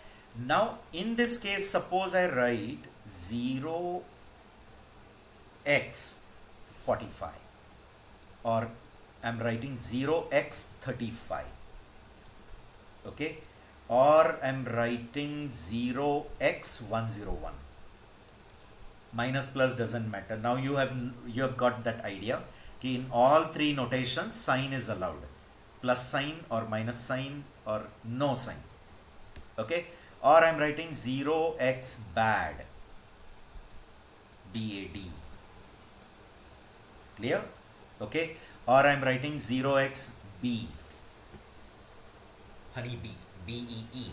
Now in this case, suppose I write 0x 45 or I'm writing 0x 35. Okay? Or I'm writing 0x 101. Minus plus doesn't matter. Now you have got that idea. Okay, in all three notations, sign is allowed. Plus sign or minus sign or no sign. Okay? Or I'm writing 0x bad. BAD. Clear? Okay? Or I'm writing 0x B. Honey bee. BEE.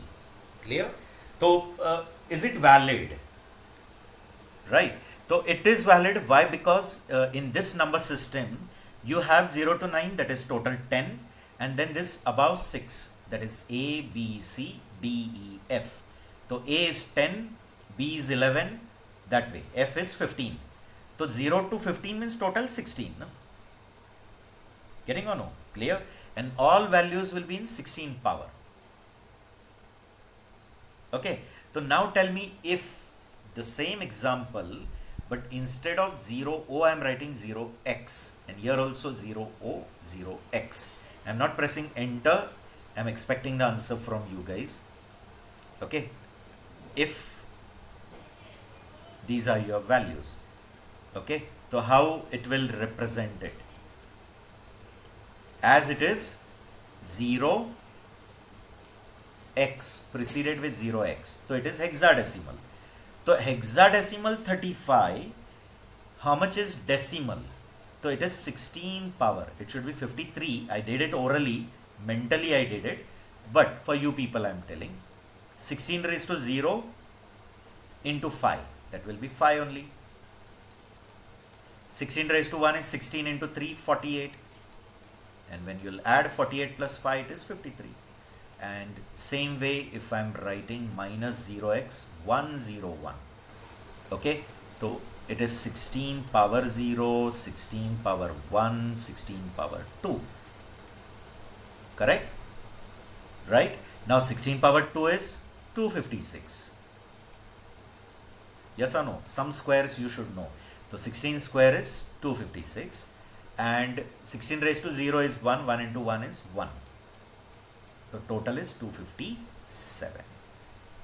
Clear? So, is it valid? Right? So, it is valid. Why? Because in this number system, you have 0 to 9, that is total 10, and then this above 6, that is A, B, C, D, E, F. So, A is 10, B is 11, that way. F is 15. So, 0 to 15 means total 16. No? Getting or no? Clear? And all values will be in 16 power. Okay, so now tell me if the same example, but instead of 0O, I am writing 0x, and here also 0O, 0x. I am not pressing enter, I am expecting the answer from you guys. Okay, if these are your values. Okay, so how it will represent it? As it is 0 x preceded with 0x, so it is hexadecimal. So hexadecimal 35, how much is decimal? So it is 16 power. It should be 53. I did it orally, mentally I did it, but for you people I am telling 16 raised to 0 into 5, that will be 5 only. 16 raised to 1 is 16 into 3, 48, and when you'll add 48 plus 5, it is 53. And same way, if I'm writing minus 0x 101, okay, so it is 16 power 0, 16 power 1, 16 power 2, correct? Right? Now 16 power 2 is 256. Yes or no? Some squares you should know. So 16 square is 256, and 16 raised to 0 is 1, 1 into 1 is 1. The total is 257.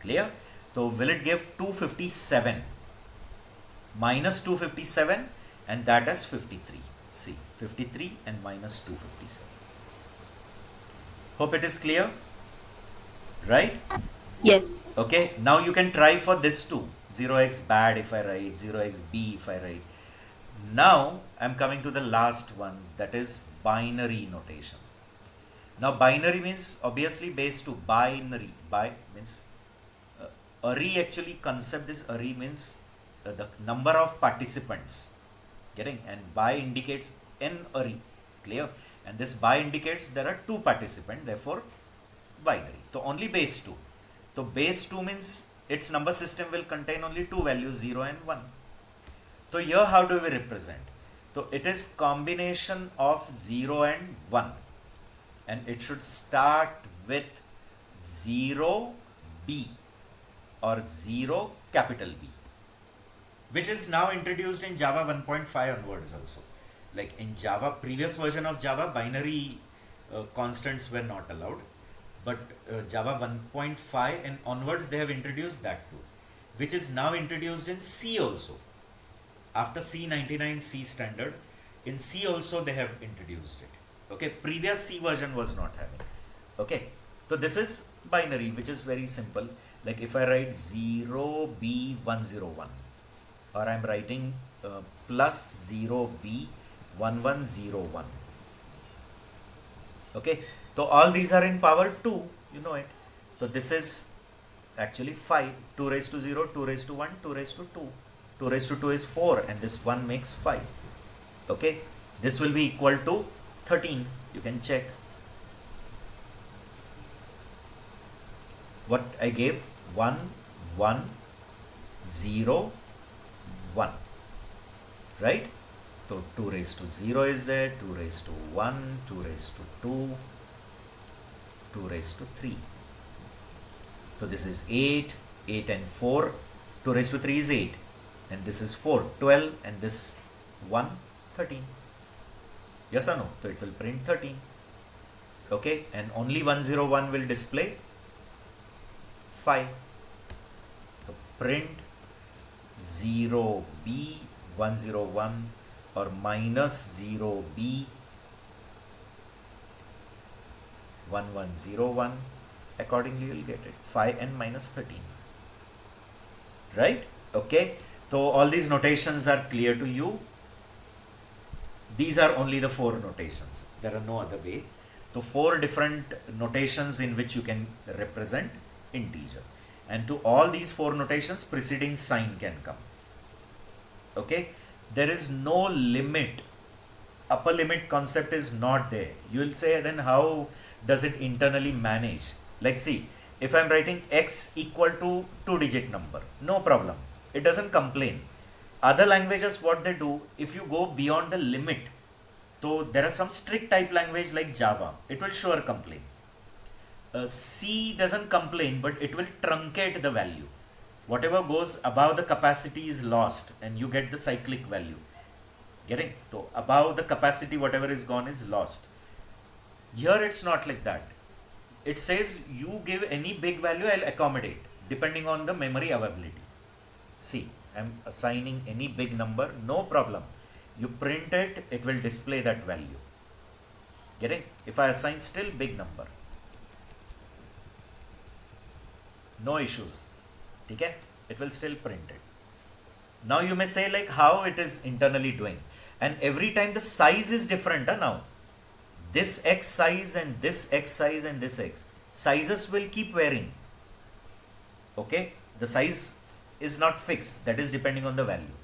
Clear? So will it give 257 minus 257, and that is 53. See, 53 and minus 257. Hope it is clear. Right? Yes. Okay, now you can try for this too. 0x bad if I write, 0x b if I write. Now I'm coming to the last one, that is binary notation. Now binary means obviously base 2. Binary. Bi means array, actually concept is array means the number of participants. Getting? And bi indicates an array. Clear? And this bi indicates there are 2 participants, therefore binary. So only base 2. So base 2 means its number system will contain only 2 values, 0 and 1. So here how do we represent? So it is combination of 0 and 1. And it should start with 0B or 0 capital B, which is now introduced in Java 1.5 onwards also. Like in Java, previous version of Java, binary constants were not allowed, but Java 1.5 and onwards they have introduced that too, which is now introduced in C also. After C99 C standard, in C also they have introduced it. Okay, previous C version was not having. Okay, so this is binary, which is very simple. Like if I write 0B101, or I'm writing plus 0B1101. Okay, so all these are in power 2, you know it. So this is actually 5, 2 raised to 0, 2 raised to 1, 2 raised to 2. 2 raised to 2 is 4 and this 1 makes 5. Okay, this will be equal to 13. You can check what I gave. 1 1 0 1, right? So 2 raised to 0 is there, 2 raised to 1, 2 raised to 2, 2 raised to 3. So this is 8, 8 and 4, 2 raised to 3 is 8, and this is 4, 12, and this 1, 13. Yes or no? So it will print 13. Okay, and only 101 will display 5. So print 0b 101 or minus 0b 1101. Accordingly, you will get it 5 and minus 13. Right? Okay. So all these notations are clear to you. These are only the 4 notations. There are no other way. So 4 different notations in which you can represent integer. And to all these 4 notations, preceding sign can come. Okay. There is no limit. Upper limit concept is not there. You will say, then how does it internally manage? Like, see, if I'm writing x equal to 2-digit number, no problem. It doesn't complain. Other languages, what they do, if you go beyond the limit, so there are some strict type language like Java, it will sure complain. C doesn't complain, but it will truncate the value. Whatever goes above the capacity is lost and you get the cyclic value. Getting? So above the capacity, whatever is gone is lost. Here it's not like that. It says you give any big value, I'll accommodate depending on the memory availability. See, I'm assigning any big number, no problem. You print it, it will display that value. Getting? If I assign still big number, no issues. Okay? It will still print it. Now you may say, like, how it is internally doing. And every time the size is different now. This x size and this x size and this x sizes will keep varying. Okay? The size is not fixed. That is depending on the value.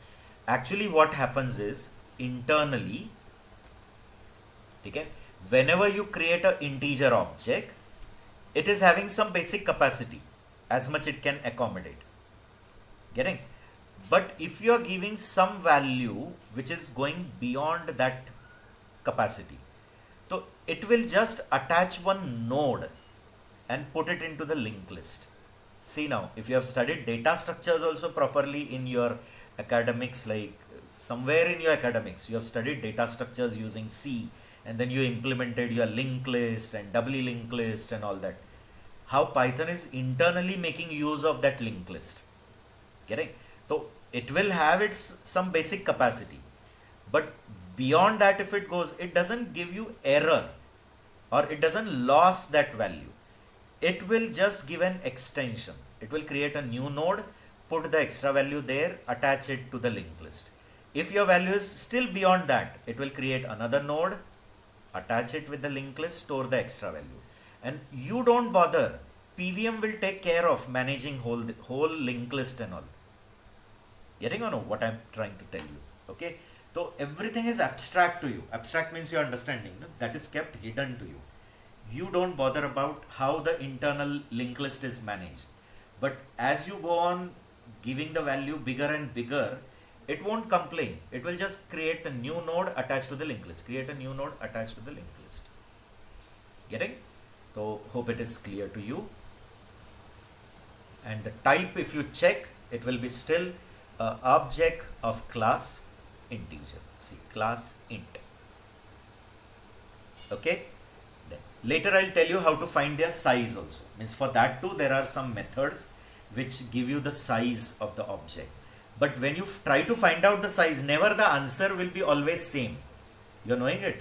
Actually, what happens is internally, okay, whenever you create an integer object, it is having some basic capacity, as much it can accommodate. Getting? But if you are giving some value which is going beyond that capacity, so it will just attach one node and put it into the linked list. See now, if you have studied data structures also properly in your academics, like somewhere in your academics, you have studied data structures using C, and then you implemented your linked list and doubly linked list and all that. How Python is internally making use of that linked list. Getting? So it will have its some basic capacity, but beyond that, if it goes, it doesn't give you error or it doesn't lose that value. It will just give an extension. It will create a new node, put the extra value there, attach it to the linked list. If your value is still beyond that, it will create another node, attach it with the linked list, store the extra value. And you don't bother. PVM will take care of managing whole linked list and all. Getting or no what I'm trying to tell you? Okay. So everything is abstract to you. Abstract means your understanding. No? That is kept hidden to you. You don't bother about how the internal linked list is managed. But as you go on giving the value bigger and bigger, it won't complain. It will just create a new node attached to the linked list. Create a new node attached to the linked list. Getting? So hope it is clear to you. And the type, if you check, it will be still an object of class integer. See, class int. Okay. Then later I'll tell you how to find their size also. Means for that too, there are some methods which give you the size of the object. But when you try to find out the size, never the answer will be always same. You're knowing it.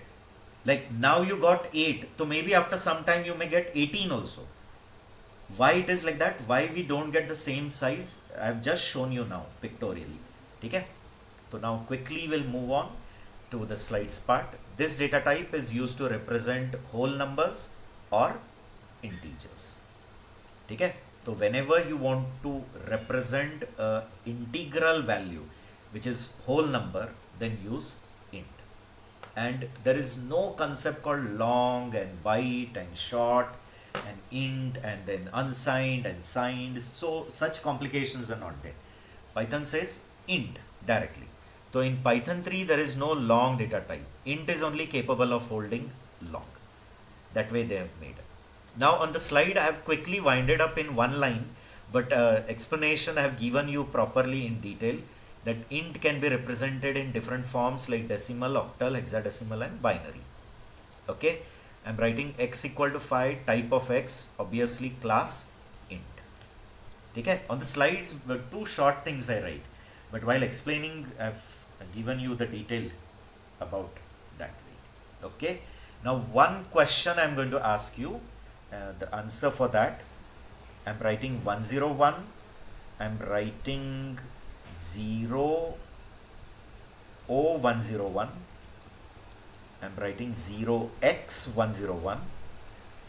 Like now you got 8, so maybe after some time you may get 18 also. Why it is like that? Why we don't get the same size? I have just shown you now pictorially. Okay? So now quickly we'll move on to the slides part. This data type is used to represent whole numbers or integers. Okay? So whenever you want to represent a integral value, which is whole number, then use int. And there is no concept called long and byte and short and int and then unsigned and signed. So such complications are not there. Python says int directly. So in Python 3 there is no long data type. Int is only capable of holding long. That way they have made. Now on the slide I have quickly winded up in one line, but explanation I have given you properly in detail, that int can be represented in different forms like decimal, octal, hexadecimal and binary. Okay, I'm writing x equal to 5, type of x, obviously class int. Okay, on the slides two short things I write, but while explaining I've given you the detail about that way. Okay, now one question I'm going to ask you, the answer for that, I'm writing 101, I'm writing 0O101, I'm writing 0x101,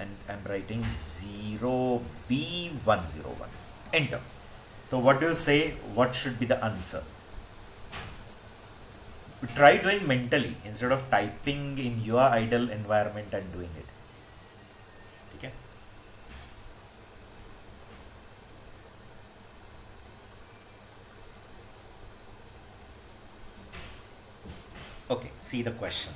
and I'm writing 0B101. Enter. So what do you say? What should be the answer? Try doing mentally instead of typing in your idle environment and doing it. Okay. Okay, see the question.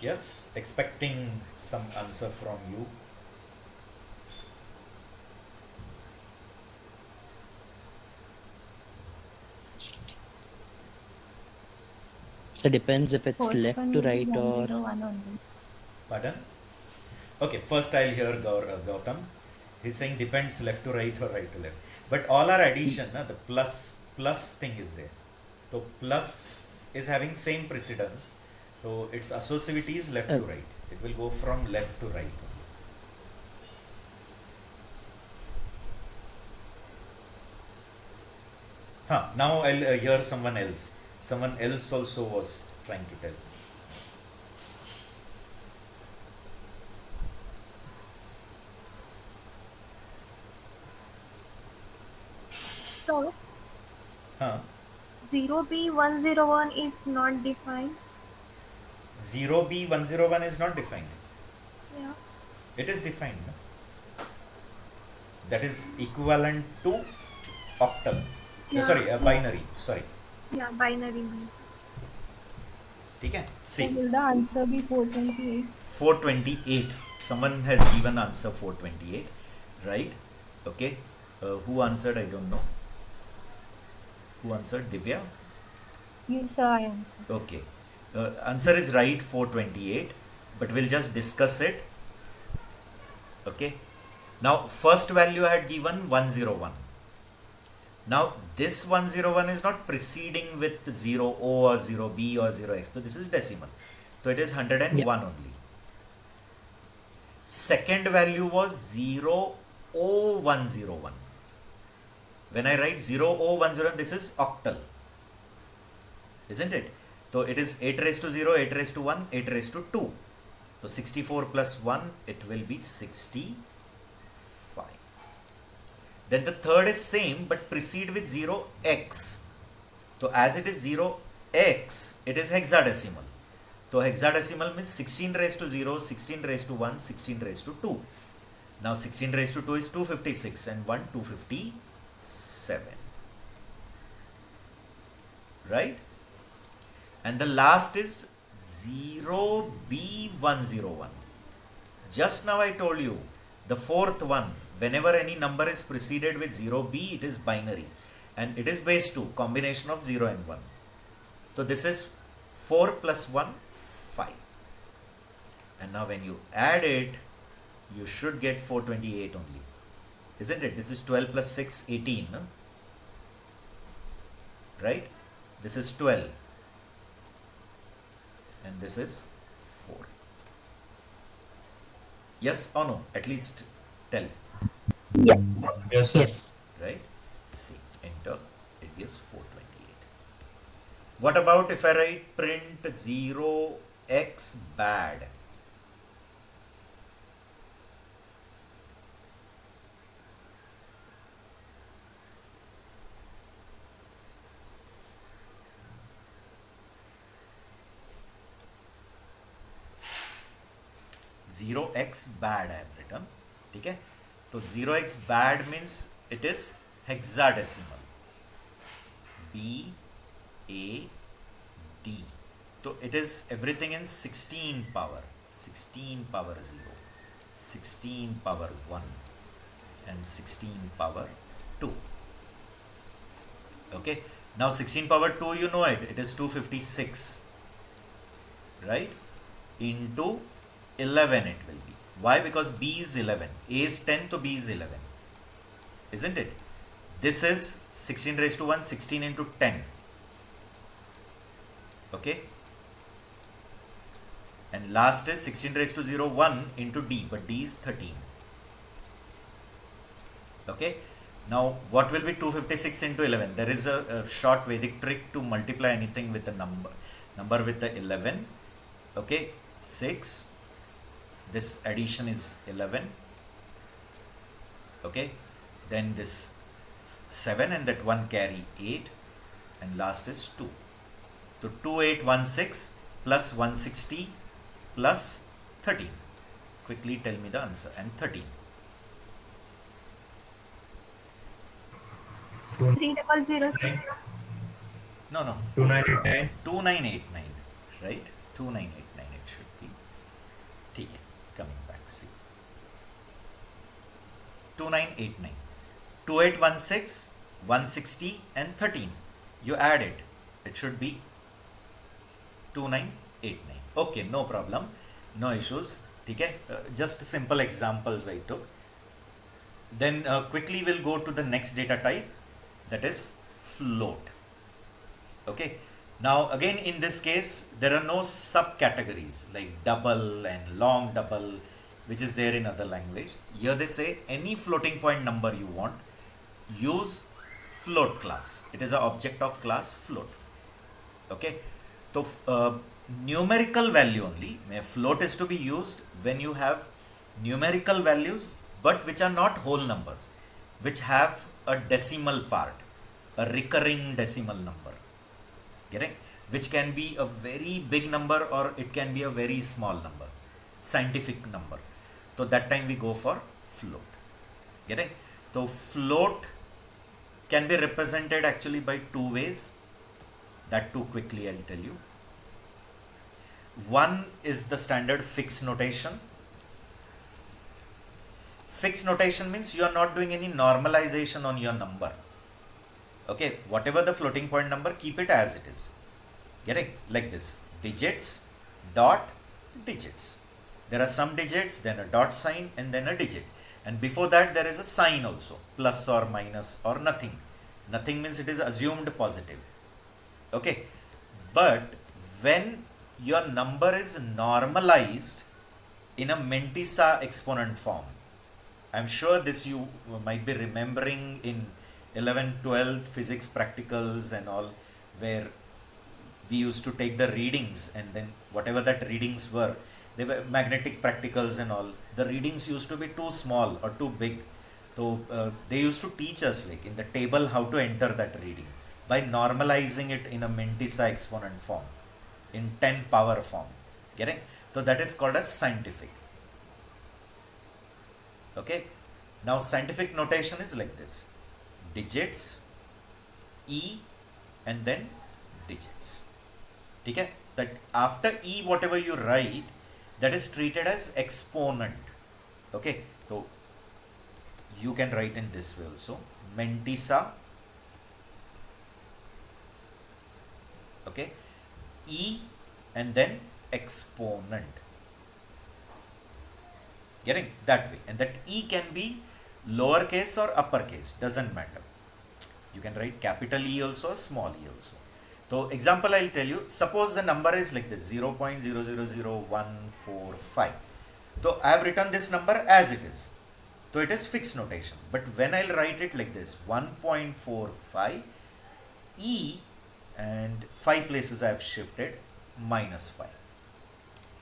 Yes, expecting some answer from you. So depends if it's First left one to will be right or 101 only. Pardon? Okay, first I'll hear Gautam. He's saying depends left to right or right to left. But all our addition, the plus thing is there. So plus is having same precedence. So its associativity is left to right. It will go from left to right. Now I'll hear someone else. Someone else also was trying to tell. So Huh? 0B101 is not defined. 0B101 is not defined. Yeah. It is defined. No? That is equivalent to octal. Yeah. Binary. Sorry. Yeah, binary. ठीक है? So See, will the answer be 428? 428. Someone has given answer 428, right? Okay. Who answered? I don't know. Who answered? Divya? Yes, sir, I answered. Okay. Answer is right, 428, but we'll just discuss it. Okay. Now, first value I had given 101. Now, this 101 is not preceding with 0O or 0B or 0X. So, this is decimal. So, it is 101 only. Second value was 0O101. When I write 0O101, this is octal. Isn't it? So, it is 8 raised to 0, 8 raised to 1, 8 raised to 2. So, 64 plus 1, it will be 65. Then the third is same, but precede with 0x. So, as it is 0x, it is hexadecimal. So, hexadecimal means 16 raised to 0, 16 raised to 1, 16 raised to 2. Now, 16 raised to 2 is 256 and 1, 257. Right? And the last is 0B101. Just now I told you, the fourth one, whenever any number is preceded with 0B, it is binary. And it is base 2, combination of 0 and 1. So this is 4 plus 1, 5. And now when you add it, you should get 428 only. Isn't it? This is 12 plus 6, 18. No? Right? This is 12. And this is 4. Yes or no? At least tell. Yeah. Yes, sir. Yes. Right? See, enter. It gives 428. What about if I write print 0x bad? Zero x bad I have written. ठीक है? तो 0x bad means it is hexadecimal. B A D. So it is everything in 16 power. 16 power 0, 16 power 1 and 16 power 2. Okay. Now 16 power 2, you know it. It is 256. Right? Into 11 it will be. Why? Because B is 11. A is 10, so B is 11. Isn't it? This is 16 raised to 1, 16 into 10. Okay? And last is 16 raised to 0, 1 into D, but D is 13. Okay? Now, what will be 256 into 11? There is a short Vedic trick to multiply anything with a number with the 11. Okay? 6. This addition is 11. Okay? Then this 7 and that 1 carry 8. And last is 2. So 2816 plus 160 plus 13. Quickly tell me the answer. And 13. 3006. No, no. 2989. 2989. Right? 2989 it should be. ठीक है. Coming back. See. 2989. 2816, 160 and 13. You add it. It should be 2989. Okay, no problem. No issues. Okay? Just simple examples I took. Then quickly we'll go to the next data type, that is float. Okay. Now again in this case there are no subcategories like double and long double which is there in other language. Here they say any floating point number you want, use float class. It is an object of class float. Okay. So numerical value only, float is to be used when you have numerical values but which are not whole numbers, which have a decimal part, a recurring decimal number. Getting? Which can be a very big number or it can be a very small number, scientific number. So that time we go for float. Getting? So float can be represented actually by two ways. That too quickly I'll tell you. One is the standard fixed notation. Fixed notation means you are not doing any normalization on your number. Okay, whatever the floating point number, keep it as it is. Getting? Like this. Digits, dot, digits. There are some digits, then a dot sign, and then a digit. And before that there is a sign also. Plus or minus or nothing. Nothing means it is assumed positive. Okay. But when your number is normalized in a Mentisa exponent form, I'm sure this you might be remembering in 11th, 12th physics practicals and all, where we used to take the readings and then whatever that readings were, they were magnetic practicals and all. The readings used to be too small or too big. So they used to teach us like in the table how to enter that reading by normalizing it in a Mentisa exponent form, in 10 power form. Getting? So that is called as scientific. Okay. Now scientific notation is like this. Digits, E and then digits. Okay? That after E whatever you write, that is treated as exponent. Okay. So you can write in this way also. Mentisa. Okay. E and then exponent. Getting? That way. And that E can be lowercase or uppercase. Doesn't matter. You can write capital E also or small e also. So example I'll tell you, suppose the number is like this 0.000145. So I have written this number as it is. So it is fixed notation. But when I'll write it like this 1.45 E, and 5 places I have shifted minus 5.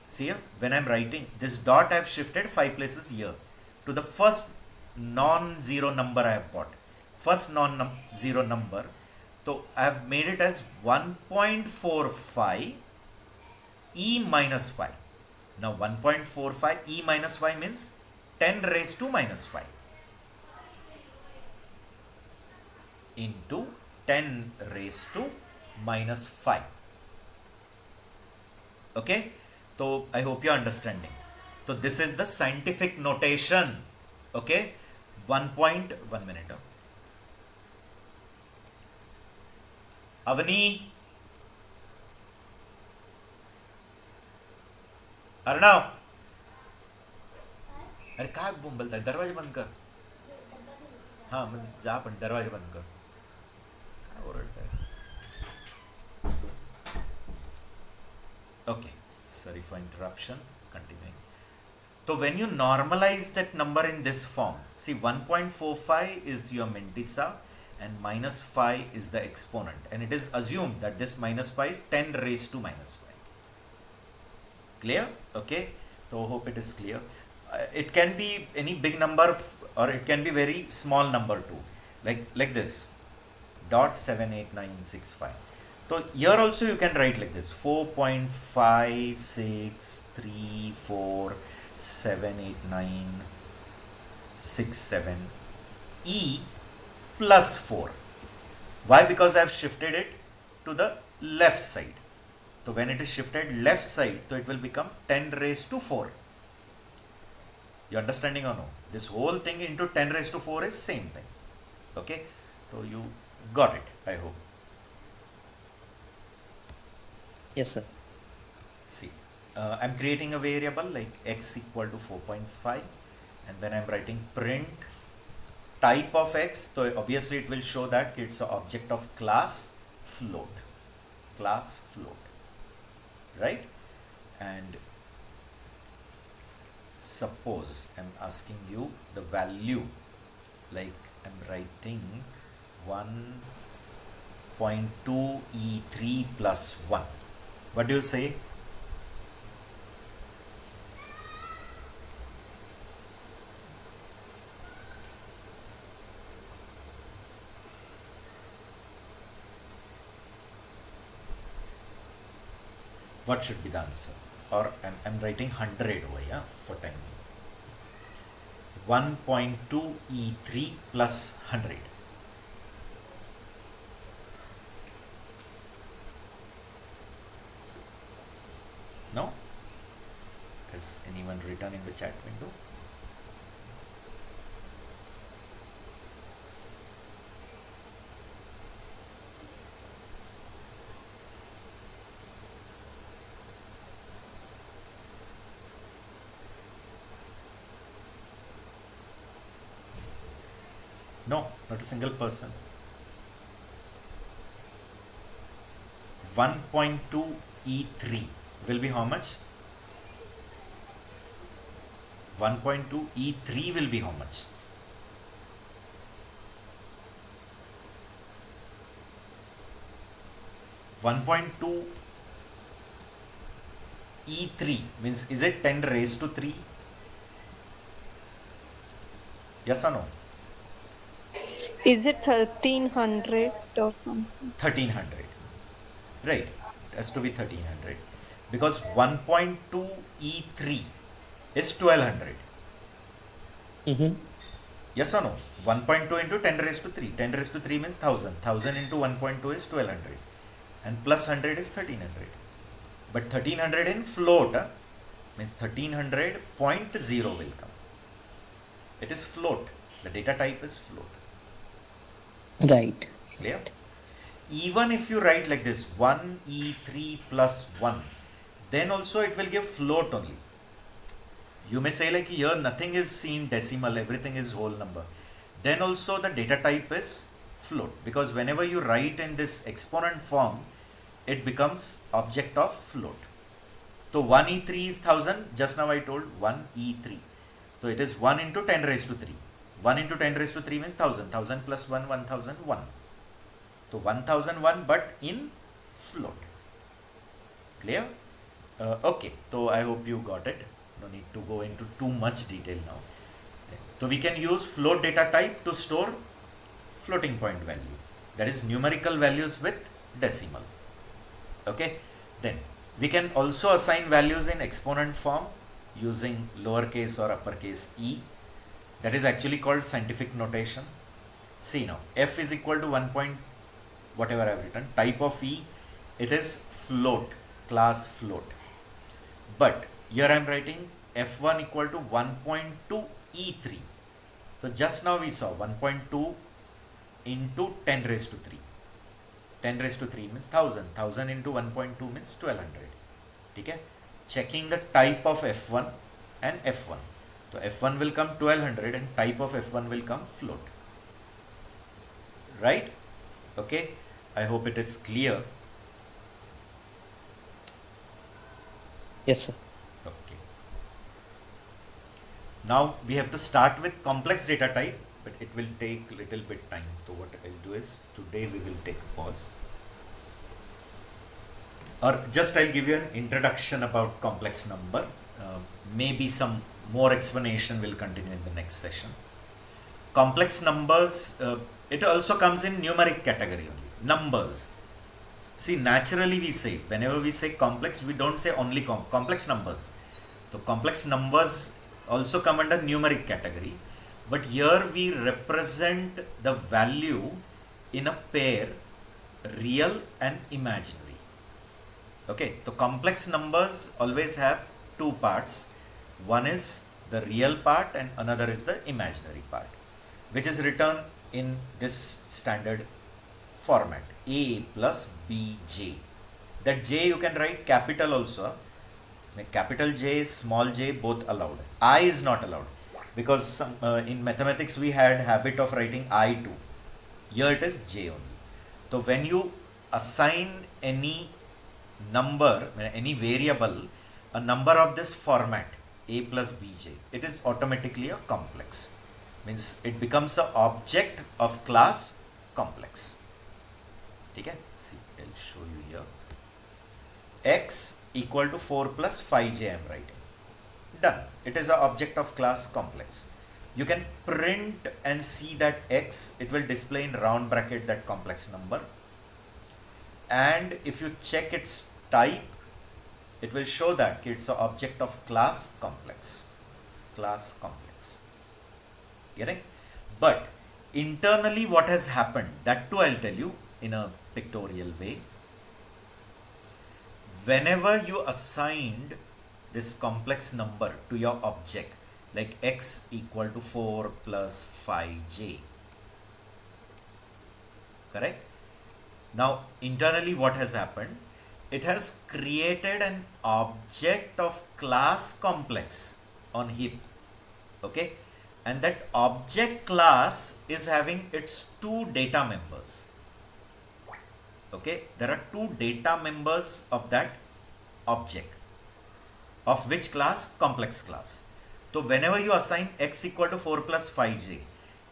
See here, when I'm writing this dot, I have shifted 5 places here to the first non-zero number I have got. First non-zero number. So I have made it as 1.45 E minus 5. Now 1.45 E minus 5 means 10 raised to minus 5 into 10 raised to minus 5. Okay, so I hope you're understanding. So this is the scientific notation. Okay, 1 minute. Avani, Arnav, अरे काय बोंबलताय, दरवाजा बंद कर. हाँ मग जा, पण दरवाजा बंद कर. काय ओरडताय? Okay, sorry for interruption. Continuing. So when you normalize that number in this form, see 1.45 is your mantissa and minus 5 is the exponent, and it is assumed that this minus 5 is 10 raised to minus 5. Clear? Okay. So hope it is clear. It can be any big number or it can be very small number too, like this .78965. So here also you can write like this 4.5634789767 E plus 4. Why? Because I have shifted it to the left side. So when it is shifted left side, so it will become 10 raised to 4. You understanding or no? This whole thing into 10 raised to 4 is same thing. Okay. So you got it, I hope. Yes, sir. See, I'm creating a variable like x equal to 4.5, and then I'm writing print type of x. So obviously it will show that it's an object of class float, right? And suppose I'm asking you the value, like I'm writing 1.2 E3 plus 1. What do you say? What should be the answer? Or I'm writing 100 over here for time. 1.2 E3 plus 100. No? Has anyone written in the chat window? No, not a single person. 1.2 E3 will be how much? 1.2 E3 will be how much? (1.2 E3 means, is it 10 raised to 3? Yes or no? Is it 1300 or something? 1300. Right. It has to be 1300. Because 1.2 E3 is 1200. Mm-hmm. Yes or no? 1.2 into 10 raised to 3. 10 raised to 3 means 1000. 1000 into 1.2 is 1200. And plus 100 is 1300. But 1300 in float means 1300.0 will come. It is float. The data type is float. Right. Clear? Even if you write like this 1 E3 plus 1, then also it will give float only. You may say like here nothing is seen decimal, everything is whole number. Then also the data type is float, because whenever you write in this exponent form, it becomes object of float. So 1e3 is 1000, just now I told 1e3. So it is 1 into 10 raised to 3. 1 into 10 raised to 3 means 1000. 1000 plus 1, 1001. So 1001 but in float. Clear? Okay, so I hope you got it. No need to go into too much detail now. So we can use float data type to store floating point value. That is numerical values with decimal. Okay, then we can also assign values in exponent form using lowercase or uppercase e. That is actually called scientific notation. See now, f is equal to 1 point whatever I have written, type of e, it is float, class float. But here I am writing f1 equal to 1.2 e3. So just now we saw 1.2 into 10 raised to 3. 10 raised to 3 means 1000. 1000 into 1.2 means 1200. Okay? Checking the type of f1 and f1. So f1 will come 1200 and type of f1 will come float. Right? Okay? I hope it is clear. Yes, sir. Okay. Now we have to start with complex data type, but it will take little bit time. So what I'll do is today we will take a pause. Or just I'll give you an introduction about complex number. Maybe some more explanation will continue in the next session. Complex numbers, it also comes in numeric category only. Numbers. See, naturally we say, whenever we say complex, we don't say only complex numbers. So complex numbers also come under numeric category. But here we represent the value in a pair, real and imaginary. Okay, so complex numbers always have two parts. One is the real part and another is the imaginary part, which is written in this standard format, a plus bj. That j you can write capital also. Capital J, small j, both allowed. I is not allowed because in mathematics we had habit of writing I too. Here it is j only. So when you assign any number, any variable, a number of this format, a plus bj, it is automatically a complex. Means it becomes an object of class complex. Okay? See, I'll show you here. X equal to 4 plus 5j I am writing. Done. It is an object of class complex. You can print and see that X, it will display in round bracket that complex number. And if you check its type, it will show that it's an object of class complex. Class complex. Getting? But internally what has happened, that too I'll tell you in a pictorial way. Whenever you assigned this complex number to your object, like x equal to 4 plus 5j, correct? Now internally what has happened? It has created an object of class complex on heap, okay? And that object class is having its two data members. Okay, there are two data members of that object. Of which class? Complex class. So whenever you assign x equal to 4 plus 5j,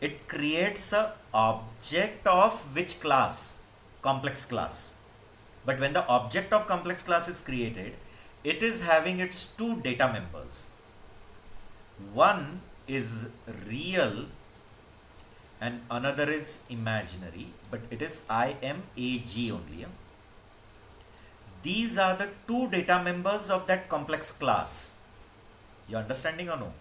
it creates a object of which class? Complex class. But when the object of complex class is created, it is having its two data members. One is real and another is imaginary, but it is IMAG only. These are the two data members of that complex class. You understanding or no?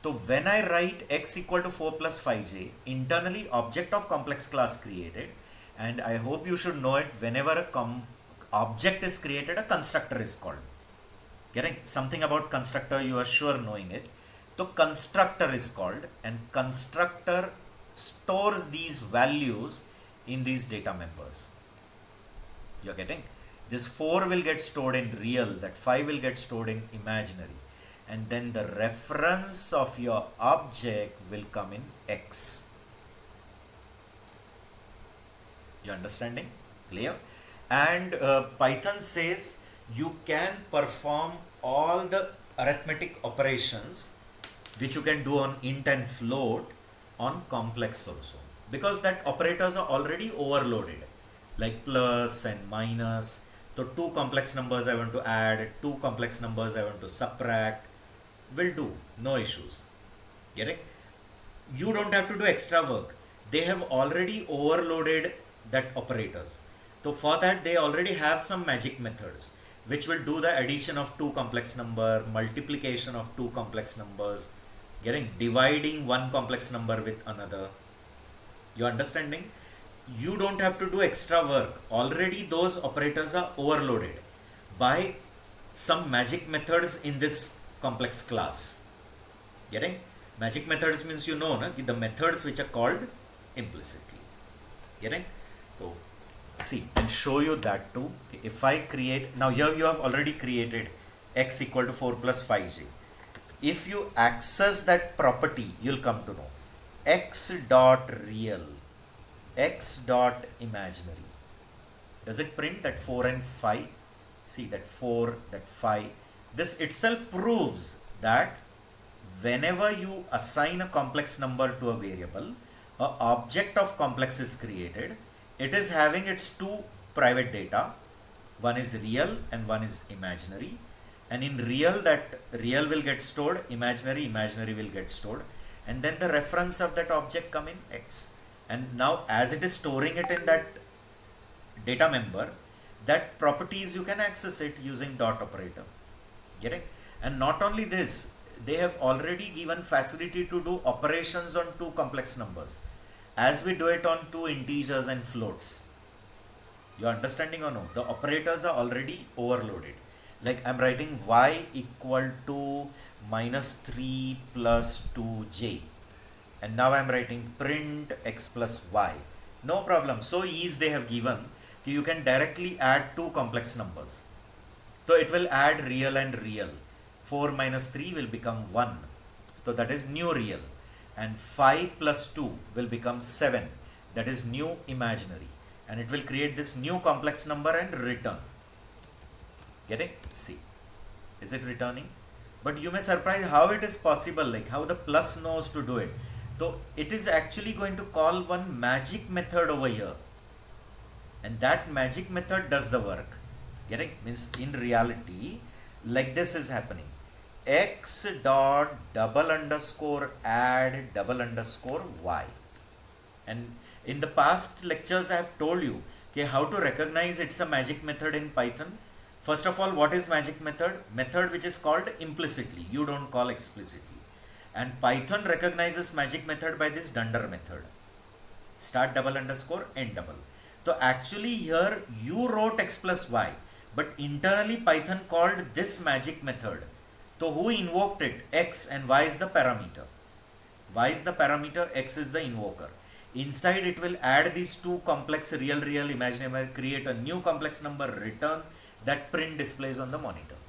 So when I write x equal to 4 plus 5j, internally object of complex class created, and I hope you should know it, whenever a object is created, a constructor is called. Getting something about constructor, you are sure knowing it. So constructor is called, and constructor stores these values in these data members. You're getting? This 4 will get stored in real, that 5 will get stored in imaginary. And then the reference of your object will come in X. You understanding? Clear? and Python says you can perform all the arithmetic operations which you can do on int and float on complex also, because that operators are already overloaded, like plus and minus. So two complex numbers I want to add, two complex numbers I want to subtract, will do, no issues. Get it? You don't have to do extra work. They have already overloaded that operators. So for that they already have some magic methods which will do the addition of two complex number, multiplication of two complex numbers, dividing one complex number with another. You understanding? You don't have to do extra work. Already those operators are overloaded by some magic methods in this complex class. Getting? Magic methods means the methods which are called implicitly. Getting? So see, I'll show you that too. If I create, now here you have already created x equal to 4 plus 5j. If you access that property, you'll come to know x dot real, x dot imaginary. Does it print that 4 and 5? See that 4, that 5. This itself proves that whenever you assign a complex number to a variable, an object of complex is created. It is having its two private data. One is real and one is imaginary. And in real, that real will get stored, imaginary will get stored. And then the reference of that object come in x. And now as it is storing it in that data member, that properties you can access it using dot operator. Get it? And not only this, they have already given facility to do operations on two complex numbers, as we do it on two integers and floats. You are understanding or no? The operators are already overloaded. Like I'm writing y equal to minus 3 plus 2j. And now I'm writing print x plus y. No problem. So easy they have given. You can directly add two complex numbers. So it will add real and real. 4 minus 3 will become 1. So that is new real. And 5 plus 2 will become 7. That is new imaginary. And it will create this new complex number and return. Get it? See. Is it returning? But you may surprise how it is possible, like how the plus knows to do it. So it is actually going to call one magic method over here. And that magic method does the work. Get it? Means in reality, like this is happening. X dot double underscore add double underscore y. And in the past lectures I have told you how to recognize it's a magic method in Python. First of all, what is magic method? Method which is called implicitly. You don't call explicitly. And Python recognizes magic method by this dunder method. Start double underscore end double. So actually here you wrote x plus y, but internally Python called this magic method. So who invoked it? X, and y is the parameter. Y is the parameter, x is the invoker. Inside it will add these two complex real, imaginary, create a new complex number, return, that print displays on the monitor.